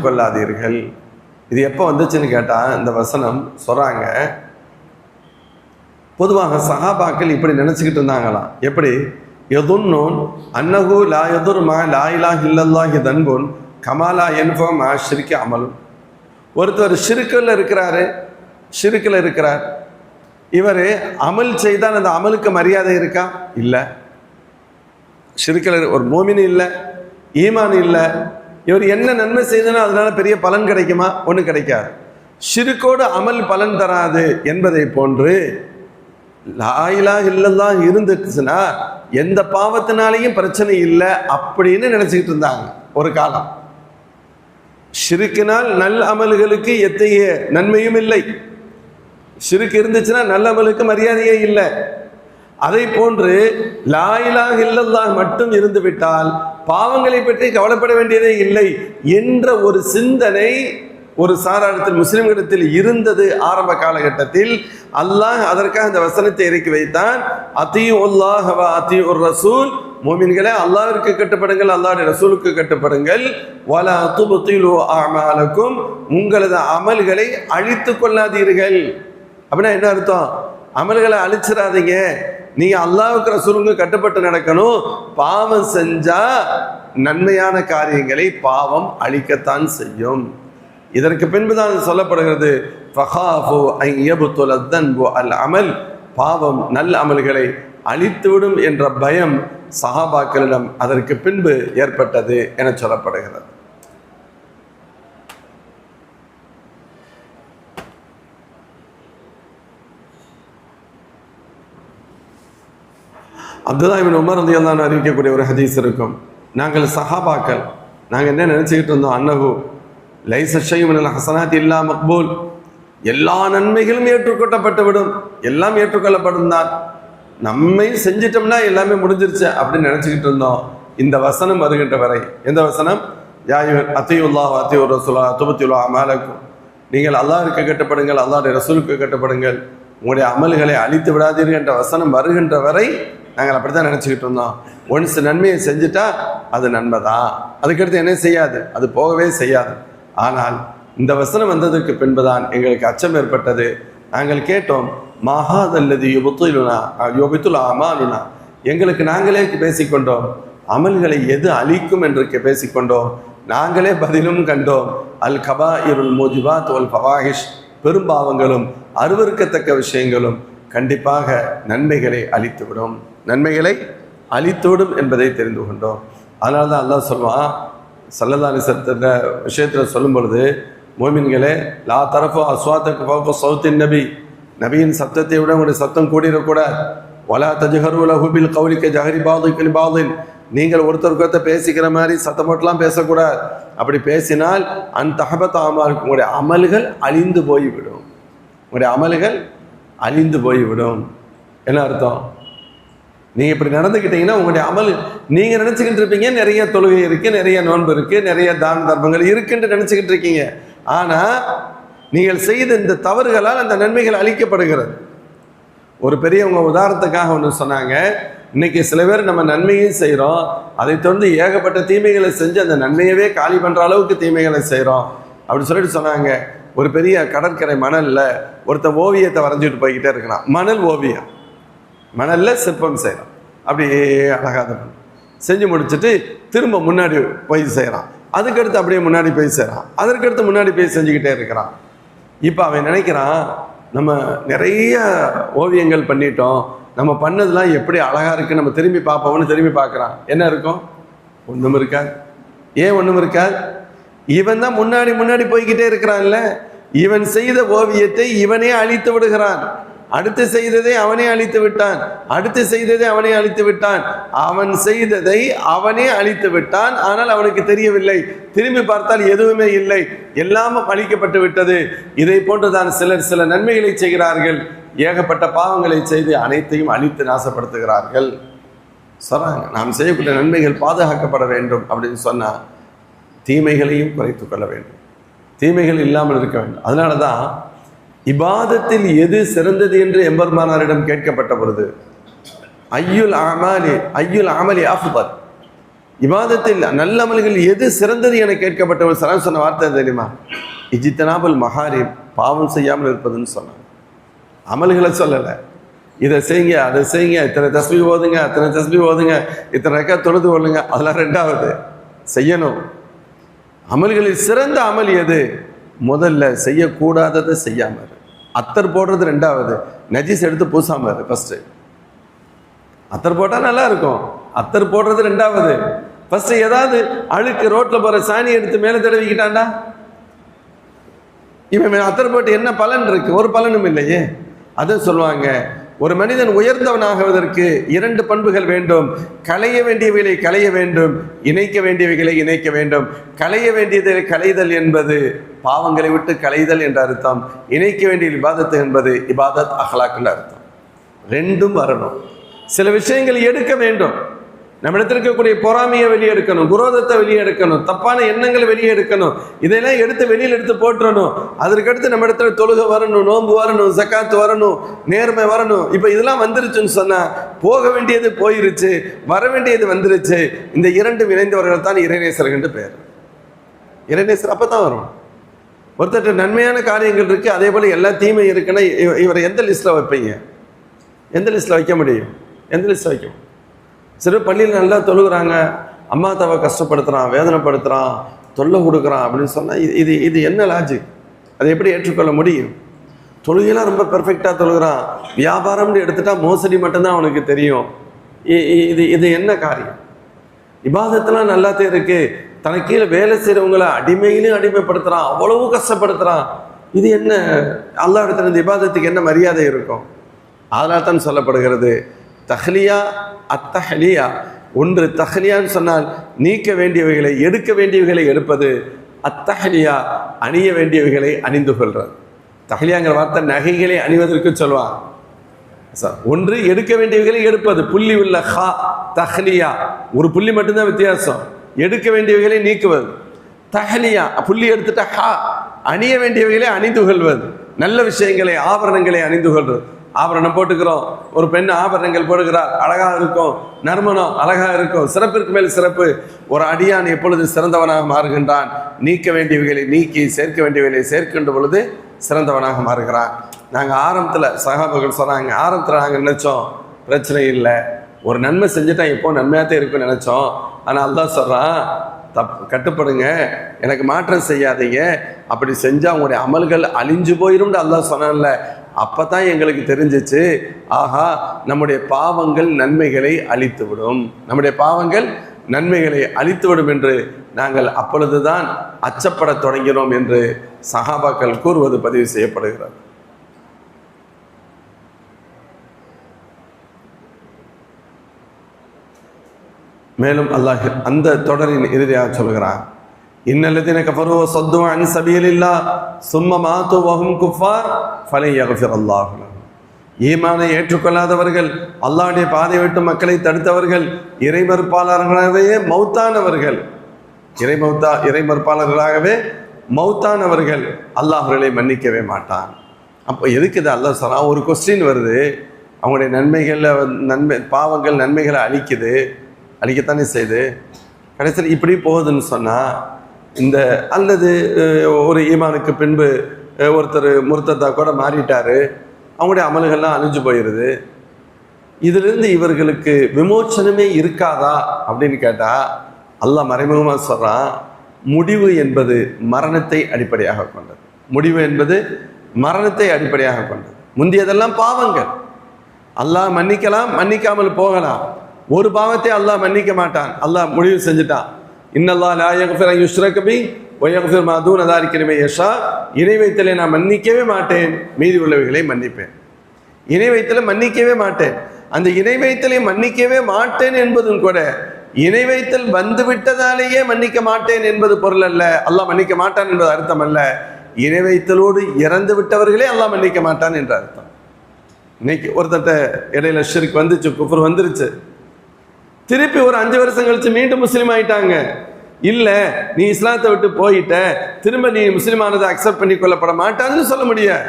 கொள்ளாதீர்கள். இது எப்போ வந்துச்சுன்னு கேட்டால் இந்த வசனம் சொல்கிறாங்க. பொதுவாக சஹாபாக்கள் இப்படி நினச்சிக்கிட்டு இருந்தாங்களாம். எப்படி? யதுன்னூன் அன்னஹு லா யதுர் மா லா இலாஹ இல்லல்லாஹி தன்புன் கமாலா யன்ஃபு மா ஷிர்கி அமலும். ஒருத்தர் ஷிர்கில் இருக்கிறார், இவர் அமல் செய்தால் அந்த அமலுக்கு மரியாதை இருக்கா? இல்லை. ஷிர்கில் ஒரு மோமின் இல்லை, ஈமான் இல்லை, இவர் என்ன நன்மை செய்தனா அதனால பெரிய பலன் கிடைக்குமா? ஒன்றும் கிடைக்காது. ஷிர்கோடு அமல் பலன் தராது என்பதை போன்று லா இலாஹ இல்லல்லாஹ் இருந்துச்சுன்னா எந்த பாவத்தினாலையும் பிரச்சனை இல்லை அப்படின்னு நினைச்சுக்கிட்டு இருந்தாங்க ஒரு காலம். ஷிர்கினால் நல்ல அமல்களுக்கு எத்தகைய நன்மையும் இல்லை. ஷிர்க் இருந்துச்சுன்னா நல்ல அமலுக்கு மரியாதையே இல்லை. அதை போன்று லா இலாஹ இல்லல்லாஹ் மட்டும் இருந்து விட்டால் பாவங்களை பற்றி கவலைப்பட வேண்டியதே இல்லை என்ற ஒரு சிந்தனை ஒரு சாராரத்தில் முஸ்லிம்களிடத்தில் இருந்தது. ஆரம்ப காலகட்டத்தில் அல்லாஹ் அதற்காக இந்த வசனத்தை இறக்கி வைத்தான். அத்தீஉல்லாஹ வ அத்தீஉர் ரசூல், முஃமின்களே அல்லாஹ்விற்கு கட்டுப்படுங்கள், அல்லாஹ்வுடைய ரசூலுக்கு கட்டுப்படுங்கள். வலா துப்திலூ அஅமாலக்கும், உங்களது அமல்களை அழித்து கொள்ளாதீர்கள். அப்படின்னா என்ன அர்த்தம்? அமல்களை அழிச்சிடாதீங்க, நீங்க அல்லாஹ்வுக்கு ரசூலுக்கு கட்டுப்பட்டு நடக்கணும். பாவம் செஞ்சா நன்மையான காரியங்களை பாவம் அழிக்கத்தான் செய்யும். இதற்கு பின்புதான் சொல்லப்படுகிறது ஃபகாஃபு அன் யப்துல தன்பு அல் அமல், பாவம் நல்ல அமல்களை அழித்துவிடும் என்ற பயம் சஹாபாக்களிடம் அதற்கு பின்பு ஏற்பட்டது என சொல்லப்படுகிறது. அப்துல்லா இப்னு உமர் ரலியல்லாஹு அன்ஹு அறிவிக்கக்கூடிய ஒரு ஹதீஸ் இருக்கும். நாங்கள் சஹாபாக்கள் நாங்கள் என்ன நினச்சிக்கிட்டு இருந்தோம்? அன்னஹு லைஸ ஷைஉன் மினல் ஹஸனாத்தி இல்லா மக்பூல், எல்லா நன்மைகளும் ஏற்றுக்கொள்ளப்பட்டுவிடும், எல்லாம் ஏற்றுக்கொள்ளப்படும் தான், நம்மை செஞ்சிட்டோம்னா எல்லாமே முடிஞ்சிருச்சு அப்படின்னு நினச்சிக்கிட்டு இருந்தோம். இந்த வசனம் வருகின்ற வரை. எந்த வசனம்? யா அத்தீஉல்லாஹ் வ அத்தீஉர் ரசூல் துப்திலூ அமாலக்கும், நீங்கள் அல்லாஹ்விற்கு கட்டுப்படுங்கள், அல்லாஹ்வுடைய ரசூலுக்கு கட்டுப்படுங்கள். உங்களுடைய அமல்களை அழித்து விடாதீர்கள் என்ற வசனம் வருகின்ற வரை நாங்கள் அப்படி தான் நினச்சிக்கிட்டு இருந்தோம். ஒன்ஸ் நன்மையை செஞ்சுட்டா அது நன்மை தான், அதுக்கடுத்து என்ன செய்யாது, அது போகவே செய்யாது. ஆனால் இந்த வசனம் வந்ததற்கு பின்புதான் எங்களுக்கு அச்சம் ஏற்பட்டது. நாங்கள் கேட்டோம், மஹாத் அல்லது யுபத்துல் அமாலுனா, எங்களுக்கு நாங்களே பேசிக்கொண்டோம், அமல்களை எது அழிக்கும் என்று பேசிக்கொண்டோம். நாங்களே பதிலும் கண்டோம், அல் கபாஇருல் மூஜிபாத் வல் ஃபவாஹிஷ், பெரும்பாவங்களும் அருவருக்கத்தக்க விஷயங்களும் கண்டிப்பாக நன்மைகளை அழித்துவிடும், நன்மைகளை அழித்துவிடும் என்பதை தெரிந்து கொண்டோம். அதனால தான் அல்லாஹ் சொல்வான், ஸல்லல்லாஹு அலைஹி வஸல்லம் விஷயத்தில் சொல்லும் பொழுது, மோமின்களே லா தரஃபு அஸ்வாத்தக்கு ஃபௌக ஸௌத்தின் நபி, நபியின் சத்தத்தை விட உங்களுடைய சத்தம் கூடிடக்கூடாது. வலா தஜ்ஹரு லஹு பில் கௌலி கஜஹரி பாதிக லிபாதின், நீங்கள் ஒருத்தருக்கு பேசிக்கிற மாதிரி சத்தம் போட்டெல்லாம் பேசக்கூடாது. அப்படி பேசினால் அன் தஹபத் அமால், உங்களுடைய அமல்கள் அழிந்து போய்விடும், உங்களுடைய அமல்கள் அழிந்து போய்விடும். என்ன அர்த்தம்? நீங்கள் இப்படி நடந்துக்கிட்டீங்கன்னா உங்களுடைய அமல், நீங்கள் நினச்சிக்கிட்டு இருப்பீங்க நிறைய தொழுகை இருக்குது, நிறைய நோன்பு இருக்குது, நிறைய தான தர்மங்கள் இருக்குன்னு நினச்சிக்கிட்டு இருக்கீங்க. ஆனால் நீங்கள் செய்த இந்த தவறுகளால் அந்த நன்மைகள் அழிக்கப்படுகிறது. ஒரு பெரியவங்க உதாரணத்துக்காக ஒன்று சொன்னாங்க, இன்னைக்கு சில பேர் நம்ம நன்மையும் செய்கிறோம், அதை தொடர்ந்து ஏகப்பட்ட தீமைகளை செஞ்சு அந்த நன்மையவே காலி பண்ணுற அளவுக்கு தீமைகளை செய்கிறோம் அப்படி சொல்லிட்டு சொன்னாங்க. ஒரு பெரிய கடற்கரை மணலில் ஒருத்தன் ஓவியத்தை வரைஞ்சிட்டு போய்கிட்டே இருக்கிறான். மணல் ஓவியம், மணலில் சிற்பம் செய்கிறான். அப்படி அழகாக செஞ்சு முடிச்சுட்டு திரும்ப முன்னாடி போய் செய்கிறான். அதுக்கடுத்து அப்படியே முன்னாடி போய் செய்கிறான். அதற்கடுத்து முன்னாடி போய் செஞ்சுக்கிட்டே இருக்கிறான். இப்போ அவன் நினைக்கிறான், நம்ம நிறைய ஓவியங்கள் பண்ணிட்டோம், நம்ம பண்ணதெல்லாம் எப்படி அழகாக இருக்குது, நம்ம திரும்பி பார்ப்போம்னு திரும்பி பார்க்குறான். என்ன இருக்கும்? ஒன்றும் இருக்காது. ஏன் ஒன்றும் இருக்காது? இவன் தான் முன்னாடி முன்னாடி போய்கிட்டே இருக்கிறான்ல, இவன் செய்த ஓவியத்தை இவனே அழித்து விடுகிறான். அடுத்து செய்ததை அவனே அழித்து விட்டான், அடுத்து செய்ததை அவனே அழித்து விட்டான், அவன் செய்ததை அவனே அழித்து விட்டான். ஆனால் அவனுக்கு தெரியவில்லை. திரும்பி பார்த்தால் எதுவுமே இல்லை, எல்லாமும் அழிக்கப்பட்டு விட்டது. இதை போன்றுதான் சிலர் சில நன்மைகளை செய்கிறார்கள், ஏகப்பட்ட பாவங்களை செய்து அனைத்தையும் அழித்து நாசப்படுத்துகிறார்கள். சொல்றாங்க, நாம் செய்யக்கூடிய நன்மைகள் பாதுகாக்கப்பட வேண்டும் அப்படின்னு சொன்னால் தீமைகளையும் குறைத்து கொள்ள வேண்டும், தீமைகள் இல்லாமல் இருக்க வேண்டும். அதனால தான் இபாதத்தில் எது சிறந்தது என்று எம்பெருமானாரிடம் கேட்கப்பட்ட பொழுது ஐயுல் அமலி அஃதல், இபாதத்தில் நல்ல அமல்கள் எது சிறந்தது என கேட்கப்பட்ட ஒரு சலாம் சொன்ன வார்த்தை தெரியுமா? இஜ்தினாபுல் மஹாரிம், பாவம் செய்யாமல் இருப்பதுன்னு சொன்னாங்க. அமல்களை சொல்லலை, இதை செய்யுங்க அதை செய்யுங்க, இத்தனை தஸ்பீஹ் ஓதுங்க அத்தனை தஸ்பீஹ் ஓதுங்க, இத்தனை ரக்காத் தொழுது கொள்ளுங்க, அதெல்லாம் ரெண்டாவது. செய்யணும். அமல்களில் சிறந்த அமல் எது? முதல்ல செய்யக்கூடாததை செய்யாமல். அத்தர் போடுறது ரெண்டாவது, நஜீஸ் எடுத்து பூசாமல் ஃபர்ஸ்ட். அத்தர் போட்டால் நல்லா இருக்கும், அத்தர் போடுறது ரெண்டாவது. ஃபர்ஸ்ட் ஏதாவது அழுக்கு ரோட்டில் போகிற சாணி எடுத்து மேலே தடவிக்கிட்டாண்டா, இவன் அத்தர் போட்டு என்ன பலன் இருக்கு? ஒரு பலனும் இல்லையே. அதை சொல்லுவாங்க, ஒரு மனிதன் உயர்ந்தவனாகுவதற்கு இரண்டு பண்புகள் வேண்டும். களைய வேண்டியவைகளை களைய வேண்டும், இணைக்க வேண்டியவைகளை இணைக்க வேண்டும். களைய வேண்டியதை களைதல் என்பது பாவங்களை விட்டு களைதல் என்ற அர்த்தம். இணைக்க வேண்டிய இபாதத்து என்பது இபாதத் அஹ்லாக் என்ற அர்த்தம். ரெண்டும் வரணும். சில விஷயங்கள் எடுக்க வேண்டும். நம்மிடத்தில் இருக்கக்கூடிய பொறாமையை வெளியே எடுக்கணும், குரோதத்தை வெளியே எடுக்கணும், தப்பான எண்ணங்களை வெளியே எடுக்கணும். இதெல்லாம் எடுத்து வெளியில் எடுத்து போட்டுறணும். அதற்கடுத்து நம்ம இடத்துல தொழுகை வரணும், நோன்பு வரணும், ஜக்காத்து வரணும், நேர்மை வரணும். இப்போ இதெல்லாம் வந்துருச்சுன்னு சொன்னால் போக வேண்டியது போயிருச்சு, வர வேண்டியது வந்துருச்சு. இந்த இரண்டு இணைந்தவர்கள் தான் இறைநேசர்கள் என்று பெயர். இறைநேசர் அப்போ தான் வரும். ஒருத்தர் நன்மையான காரியங்கள் இருக்குது, அதே போல் எல்லா தீமை இருக்குன்னா இவரை எந்த லிஸ்ட்டில் வைப்பீங்க? எந்த லிஸ்ட்டில் வைக்க முடியும்? எந்த லிஸ்ட்டில் வைக்க முடியும்? சில பள்ளியில் நல்லா தொழுகிறாங்க, அம்மா தாவை கஷ்டப்படுத்துகிறான், வேதனைப்படுத்துகிறான், தொல்லை கொடுக்குறான் அப்படின்னு சொன்னால் இது இது என்ன லாஜிக்? அதை எப்படி ஏற்றுக்கொள்ள முடியும்? தொழுகையெல்லாம் ரொம்ப பெர்ஃபெக்டாக தொழுகிறான், வியாபாரம்னு எடுத்துட்டா மோசடி மட்டும்தான் அவனுக்கு தெரியும். இது என்ன காரியம்? இபாதத்தெல்லாம் நல்லாத்தே இருக்குது, தனக்கு கீழே வேலை செய்கிறவங்கள அடிமையிலையும் அடிமைப்படுத்துகிறான், அவ்வளவு கஷ்டப்படுத்துகிறான். இது என்ன? அல்லாஹ் இடத்துல இந்த இபாதத்துக்கு என்ன மரியாதை இருக்கும்? அதனால் தான் சொல்லப்படுகிறது தஹ்லியா அத்தஹ்லியா. ஒன்று தஹ்லியான்னு சொன்னால் நீக்க வேண்டியவைகளை எடுக்க வேண்டியவைகளை எடுப்பது, அத்தஹ்லியா அணிய வேண்டியவைகளை அணிந்து கொள்வது. தஹ்லியாங்கிற வார்த்தை நகைகளை அணிவதற்கு சொல்லுவான். ஒன்று எடுக்க வேண்டியவைகளை எடுப்பது, புள்ளி உள்ள ஹா. தஹ்லியா ஒரு புள்ளி மட்டும்தான் வித்தியாசம். எடுக்க வேண்டியவைகளை நீக்குவது. தஹ்லியா புள்ளி எடுத்துட்ட ஹா, அணிய வேண்டியவைகளை அணிந்து கொள்வது. நல்ல விஷயங்களை ஆபரணங்களை அணிந்து கொள்றது. ஆபரணம் போட்டுக்கிறோம், ஒரு பெண் ஆபரணங்கள் போடுகிறார், அழகாக இருக்கும், நறுமணம் அழகாக இருக்கும், சிறப்பிற்கு மேல் சிறப்பு. ஒரு அடியான் எப்பொழுது சிறந்தவனாக மாறுகின்றான்? நீக்க வேண்டியவைகளை நீக்கி சேர்க்க வேண்டியவைகளை சேர்க்கின்ற பொழுது சிறந்தவனாக மாறுகிறான். நாங்கள் ஆரம்பத்தில் சகாபாக்கள் சொன்னாங்க, ஆரம்பத்தில் நாங்கள் நினைச்சோம் பிரச்சனை இல்லை, ஒரு நன்மை செஞ்சுட்டா எப்போ நன்மையாகத்தான் இருக்குன்னு நினைச்சோம். ஆனால் அல்லாஹ் சொல்றான், கட்டுப்படுங்க, எனக்கு மாற்றம் செய்யாதீங்க, அப்படி செஞ்சால் உங்களுடைய அமல்கள் அழிஞ்சு போயிடும் அல்லாஹ் சொன்னான்ல. அப்போ தான் எங்களுக்கு தெரிஞ்சிச்சு, ஆஹா நம்முடைய பாவங்கள் நன்மைகளை அழித்துவிடும், நம்முடைய பாவங்கள் நன்மைகளை அழித்துவிடும் என்று நாங்கள் அப்பொழுதுதான் அச்சப்பட தொடங்கினோம் என்று சஹாபாக்கள் கூறுவது பதிவு செய்யப்படுகிறது. மேலும் அல்லாஹ் அந்த தொடரின் இறுதியாக சொல்கிறான், இன்னல்லதீன கஃபரு வஸத்து அன் சபீலில்லாஹ் சும்ம மாது வஹும் குஃபார் ஃபலன் யக்ஃபிரல்லாஹு லஹும். ஈமானை ஏற்றுக்கொள்ளாதவர்கள், அல்லாஹ்வுடைய பாதை விட்டு மக்களை தடுத்தவர்கள், இறைமறுப்பாளர்களாகவே மௌத்தானவர்கள், இறைமறுப்பாளர்களாகவே மௌத்தானவர்கள் அல்லாஹ் அவர்களை மன்னிக்கவே மாட்டான். அப்போ எதுக்கு இது அல்லாஹ் சொல்றான்? ஒரு கொஸ்டின் வருது, அவங்களுடைய நன்மைகளில் பாவங்கள் நன்மைகளை அழிக்கத்தானே செய்து கடைசியில் இப்படி போகுதுன்னு சொன்னால், இந்த அல்லது ஒரு ஈமானுக்கு பின்பு ஒருத்தர் முர்த்ததா கூட மாறிட்டாரு, அவங்களுடைய அமல்கள்லாம் அழிஞ்சு போயிடுது, இதிலிருந்து இவர்களுக்கு விமோச்சனமே இருக்காதா அப்படின்னு கேட்டால் அல்லாஹ் மறைமுகமாக சொல்கிறான், முடிவு என்பது மரணத்தை அடிப்படையாக கொண்டது. முடிவு என்பது மரணத்தை அடிப்படையாக கொண்டது. முந்தியதெல்லாம் பாவங்கள், அல்லாஹ் மன்னிக்கலாம், மன்னிக்காமல் போகலாம். ஒரு பாவத்தை அல்லாஹ் மன்னிக்க மாட்டான், அல்லாஹ் முடிவு செஞ்சுட்டான். இன்னல்லாஹ் லா யக்ஃபிரு அன் யுஷ்ரக பிஹி வ யக்ஃபிரு மா தூன ஸாலிக லிமன் யஷா. இணை வைத்தலை நான் மன்னிக்கவே மாட்டேன், மீதி உள்ளவைகளை மன்னிப்பேன். இணை வைத்தலை மன்னிக்கவே மாட்டேன். அந்த இணை வைத்தலை மன்னிக்கவே மாட்டேன் என்பதும் கூட இணை வைத்தல் வந்து விட்டதாலேயே மன்னிக்க மாட்டேன் என்பது பொருள் அல்ல, அல்லாஹ் மன்னிக்க மாட்டான் என்பது அர்த்தம் அல்ல. இணை வைத்தலோடு இறந்து விட்டவர்களே அல்லாஹ் மன்னிக்க மாட்டான் என்ற அர்த்தம். இன்னைக்கு ஒருத்தட்ட இடையில ஷிர்க் வந்துச்சு, குஃப்ர் வந்துருச்சு, திருப்பி ஒரு 5 வருஷம் கழிச்சு மீண்டும் முஸ்லீம் ஆயிட்டாங்க. இல்லை நீ இஸ்லாத்தை விட்டு போயிட்ட, திரும்ப நீ முஸ்லீமானதை அக்செப்ட் பண்ணி கொள்ளப்பட மாட்டான்னு சொல்ல முடியாது.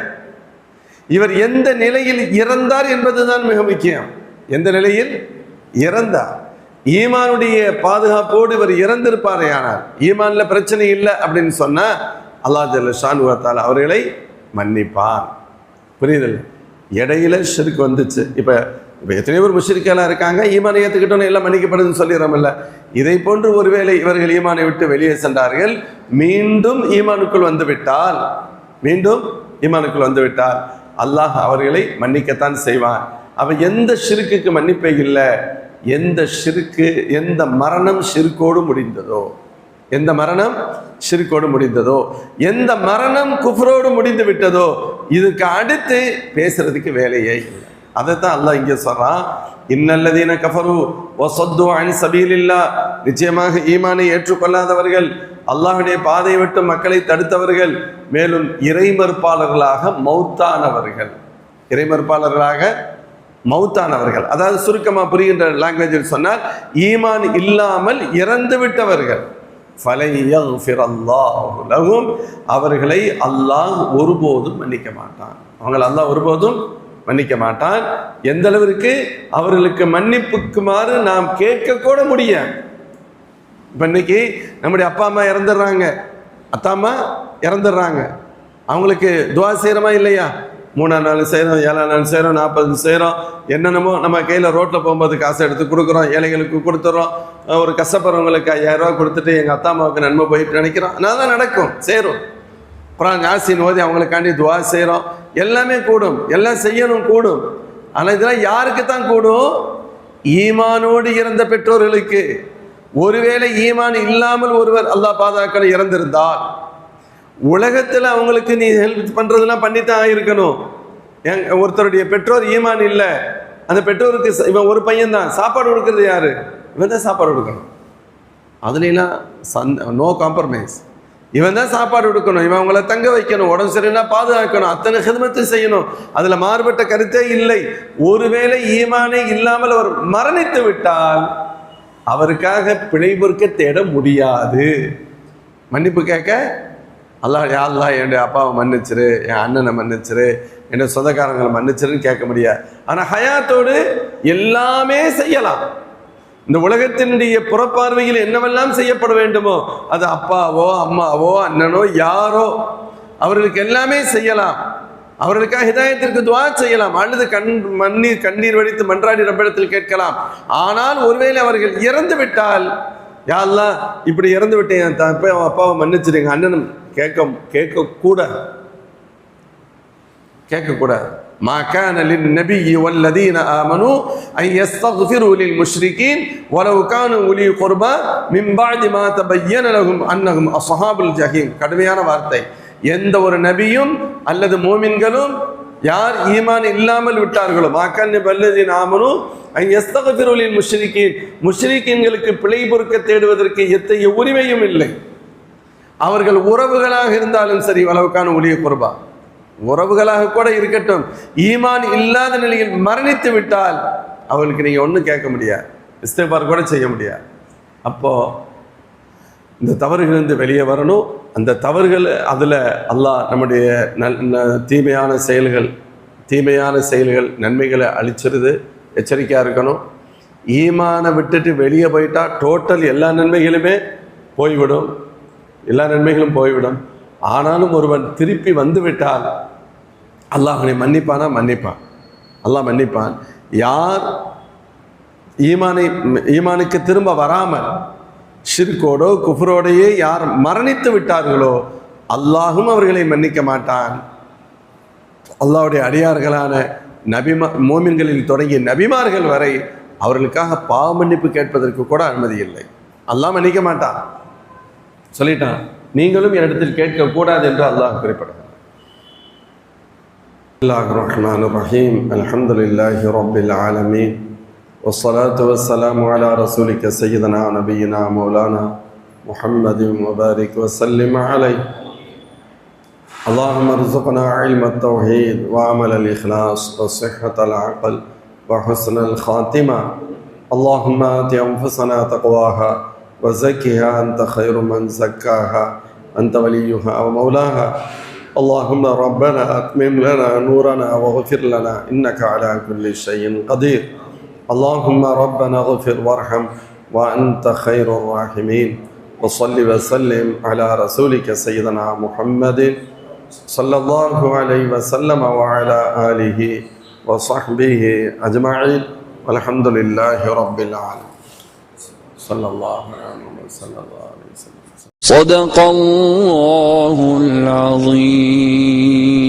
இவர் எந்த நிலையில் இறந்தார் என்பதுதான் மிக முக்கியம். எந்த நிலையில் இறந்தார், ஈமானுடைய பாதுகாப்போடு இவர் இறந்திருப்பாரே, ஆனால் ஈமான்ல பிரச்சனை இல்லை அப்படின்னு சொன்னா அல்லாஹ் ஜல்ல ஷானு வ தஆலா அவர்களை மன்னிப்பான். புரியுதில்லை? இடையில ஷிர்க் வந்துச்சு. இப்போ எத்தனையோ பேர் முஷ்ரிக்கெல்லாம் இருக்காங்க, ஈமானை ஏற்றுக்கிட்டோன்னு எல்லாம் மன்னிக்கப்படுதுன்னு சொல்லிடுறோம்ல. இதை போன்று ஒருவேளை இவர்கள் ஈமானை விட்டு வெளியே சென்றார்கள், மீண்டும் ஈமானுக்குள் வந்துவிட்டால் அல்லாஹ் அவர்களை மன்னிக்கத்தான் செய்வான். அவன் எந்த ஷிர்க்குக்கு மன்னிப்பே இல்லை, எந்த மரணம் ஷிர்க்கோடு முடிந்ததோ, எந்த மரணம் குஃப்ரோடு முடிந்து விட்டதோ, இதுக்கு அடுத்து பேசுறதுக்கு வேலையே இல்லை. அதைத்தான் அல்லாஹ் இங்கே சொல்றான், இன்னல்லதீன கஃபரு வஸத்து அன் சபீலில்லாஹ். நிச்சயமாக ஈமானை ஏற்றுக்கொள்ளாதவர்கள், அல்லாஹ்வுடைய பாதையை விட்டு மக்களை தடுத்தவர்கள், மேலும் இறைமறுப்பாளர்களாக மௌத்தானவர்கள். அதாவது சுருக்கமாக புரிகின்ற லாங்குவேஜில் சொன்னால், ஈமான் இல்லாமல் இறந்து விட்டவர்கள், ஃபலன் யக்ஃபிரல்லாஹு லஹும். அவர்களை அல்லாஹ் ஒருபோதும் மன்னிக்க மாட்டான். எந்த அளவிற்கு? அவர்களுக்கு மன்னிப்புக்குமாறு நாம் கேட்க கூட முடியாது. இப்போ இன்னைக்கு நம்முடைய அப்பா அம்மா இறந்துடுறாங்க, அவங்களுக்கு துவா செய்கிறோமா இல்லையா? 3ஆம் நாள் செய்கிறோம், 7ஆம் நாள் செய்கிறோம், 40 செய்கிறோம், என்னென்னமோ நம்ம கையில் ரோட்டில் போகும்போது காசை எடுத்து கொடுக்குறோம், ஏழைகளுக்கு கொடுத்துட்றோம். ஒரு கஷ்டப்படுறவங்களுக்கு 5000 ரூபா கொடுத்துட்டு எங்கள் அத்தா அம்மாவுக்கு நன்மை போயிட்டு நினைக்கிறோம், நான் தான் நடக்கும், சேரும். அப்புறம் யாசின் ஓதி அவங்களுக்காண்டி துவா செய்கிறோம், எல்லாமே கூடும், எல்லாம் செய்யணும் கூடும். ஆனால் இதெல்லாம் யாருக்கு தான் கூடும்? ஈமானோடு இறந்த பெற்றோர்களுக்கு. ஒருவேளை ஈமான் இல்லாமல் ஒருவர் அல்லாஹ் பாதுகாக்க இறந்திருந்தால், உலகத்தில் அவங்களுக்கு நீ ஹெல்ப் பண்ணுறதுலாம் பண்ணித்தான் இருக்கணும். ஒருத்தருடைய பெற்றோர் ஈமான் இல்லை, அந்த பெற்றோருக்கு இவன் ஒரு பையன் தான், சாப்பாடு கொடுக்கறது யாரு? இவன் தான் சாப்பாடு கொடுக்கணும். அதுலாம் நோ காம்ப்ரமைஸ். இவன் தான் சாப்பாடு கொடுக்கணும், இவன் அவங்கள தங்க வைக்கணும், உடம்பு சரியில்லைனா பாதுகாக்கணும், அத்தனை ஹிதமத்தை செய்யணும். அதில் மாறுபட்ட கருத்தே இல்லை. ஒருவேளை ஈமானே இல்லாமல் அவர் மரணித்து விட்டால் அவருக்காக பிழை பொறுக்க தேட முடியாது, மன்னிப்பு கேட்க அல்லாஹ் யா அல்லாஹ் என்னுடைய அப்பாவை மன்னிச்சிரு, என் அண்ணனை மன்னிச்சிரு, என்னுடைய சொந்தக்காரங்களை மன்னிச்சிருன்னு கேட்க முடியாது. ஆனால் ஹயாத்தோடு எல்லாமே செய்யலாம். இந்த உலகத்தினுடைய புறப்பார்வையில் என்னவெல்லாம் செய்யப்பட வேண்டுமோ அது அப்பாவோ அம்மாவோ அண்ணனோ யாரோ அவர்களுக்கு எல்லாமே செய்யலாம். அவர்களுக்காக ஹிதாயத்திற்கு துஆ செய்யலாம், அல்லது கண்ணீர் வடித்து மன்றாடி ரப்பிடத்தில் கேட்கலாம். ஆனால் ஒருவேளை அவர்கள் இறந்து விட்டால், யா அல்லாஹ் இப்படி இறந்து விட்டேன், அப்பாவை மன்னிச்சிருங்க அண்ணனும் கேட்கக்கூடாது. ما كان للنبي والذين آمنوا أن يستغفروا للمشركين ولو كانوا أولي قربى من بعد ما تبين لهم أنهم أصحاب الجحيم. கடுமையான வார்த்தை. எந்த ஒரு நபியும் அல்லது மோமின்களும் யார் ஈமான் இல்லாமல் விட்டார்களோ, மாக்கான் வல்லதீன ஆமனு அன் யஸ்தக்ஃபிரு லில் முஷ்ரிகீன், முஷ்ரிகீன்களுக்கு பிழை பொறுக்க தேடுவதற்கு எத்தகைய உரிமையும் இல்லை. அவர்கள் உறவுகளாக இருந்தாலும் சரி, வலவுக்கான ஒளிய குர்பா உறவுகளாக கூட இருக்கட்டும், ஈமான் இல்லாத நிலையில் மரணித்து விட்டால் அவர்களுக்கு நீங்கள் ஒன்றும் கேட்க முடியாது, இஸ்திக்பார் கூட செய்ய முடியாது. அப்போது இந்த தவறுகளிலிருந்து வெளியே வரணும். அந்த தவறுகள் அதில் அல்லாஹ் நம்முடைய தீமையான செயல்கள் நன்மைகளை அழிச்சிருது, எச்சரிக்கையாக இருக்கணும். ஈமானை விட்டுட்டு வெளியே போயிட்டா டோட்டல் எல்லா நன்மைகளுமே போய்விடும். ஆனாலும் ஒருவன் திருப்பி வந்து விட்டால் அல்லாஹ் அவனை மன்னிப்பான். அல்லாஹ் மன்னிப்பான். யார் ஈமானுக்கு திரும்ப வராமல் ஷிர்கோடோ குஃப்ரோடையே யார் மரணித்து விட்டார்களோ அல்லாஹும் அவர்களை மன்னிக்க மாட்டான். அல்லாஹ்வுடைய அடியார்களான மோமின்களில் தொடங்கிய நபிமார்கள் வரை அவர்களுக்காக பாவ மன்னிப்பு கேட்பதற்கு கூட அனுமதி இல்லை. அல்லாஹ் மன்னிக்க மாட்டான், சொல்லிட்டான். நீங்களும் என்னிடத்தில் கேட்கக்கூடாது என்று அல்லாஹ் குறிப்பிடுகிறார். பிஸ்மில்லாஹிர் ரஹ்மானிர் ரஹீம். அல்ஹம்துலில்லாஹி ரப்பில் ஆலமீன். வஸ்ஸலாத்து வஸ்ஸலாமு அலா ரசூலிக சய்யிதனா நபியினா மௌலானா முஹம்மதின் வபாரிக் வஸல்லிம் அலைஹி. اللهم ارزقنا علم التوحيد وعمل الإخلاص وصحة العقل وحسن الخاتمة. اللهم آت أنفسنا تقواها وزكها أنت خير من زكاها أنت وليها ومولاها. اللهم ربنا أتمم لنا نورنا واغفر لنا إنك على كل شيء قدير. اللهم ربنا اغفر وارحم وأنت خير الراحمين. وصل وسلم على رسولك سيدنا محمد صلى الله عليه وسلم وعلى آله وصحبه أجمعين والحمد لله رب العالمين. صلى الله عليه وسلم. صدق الله العظيم.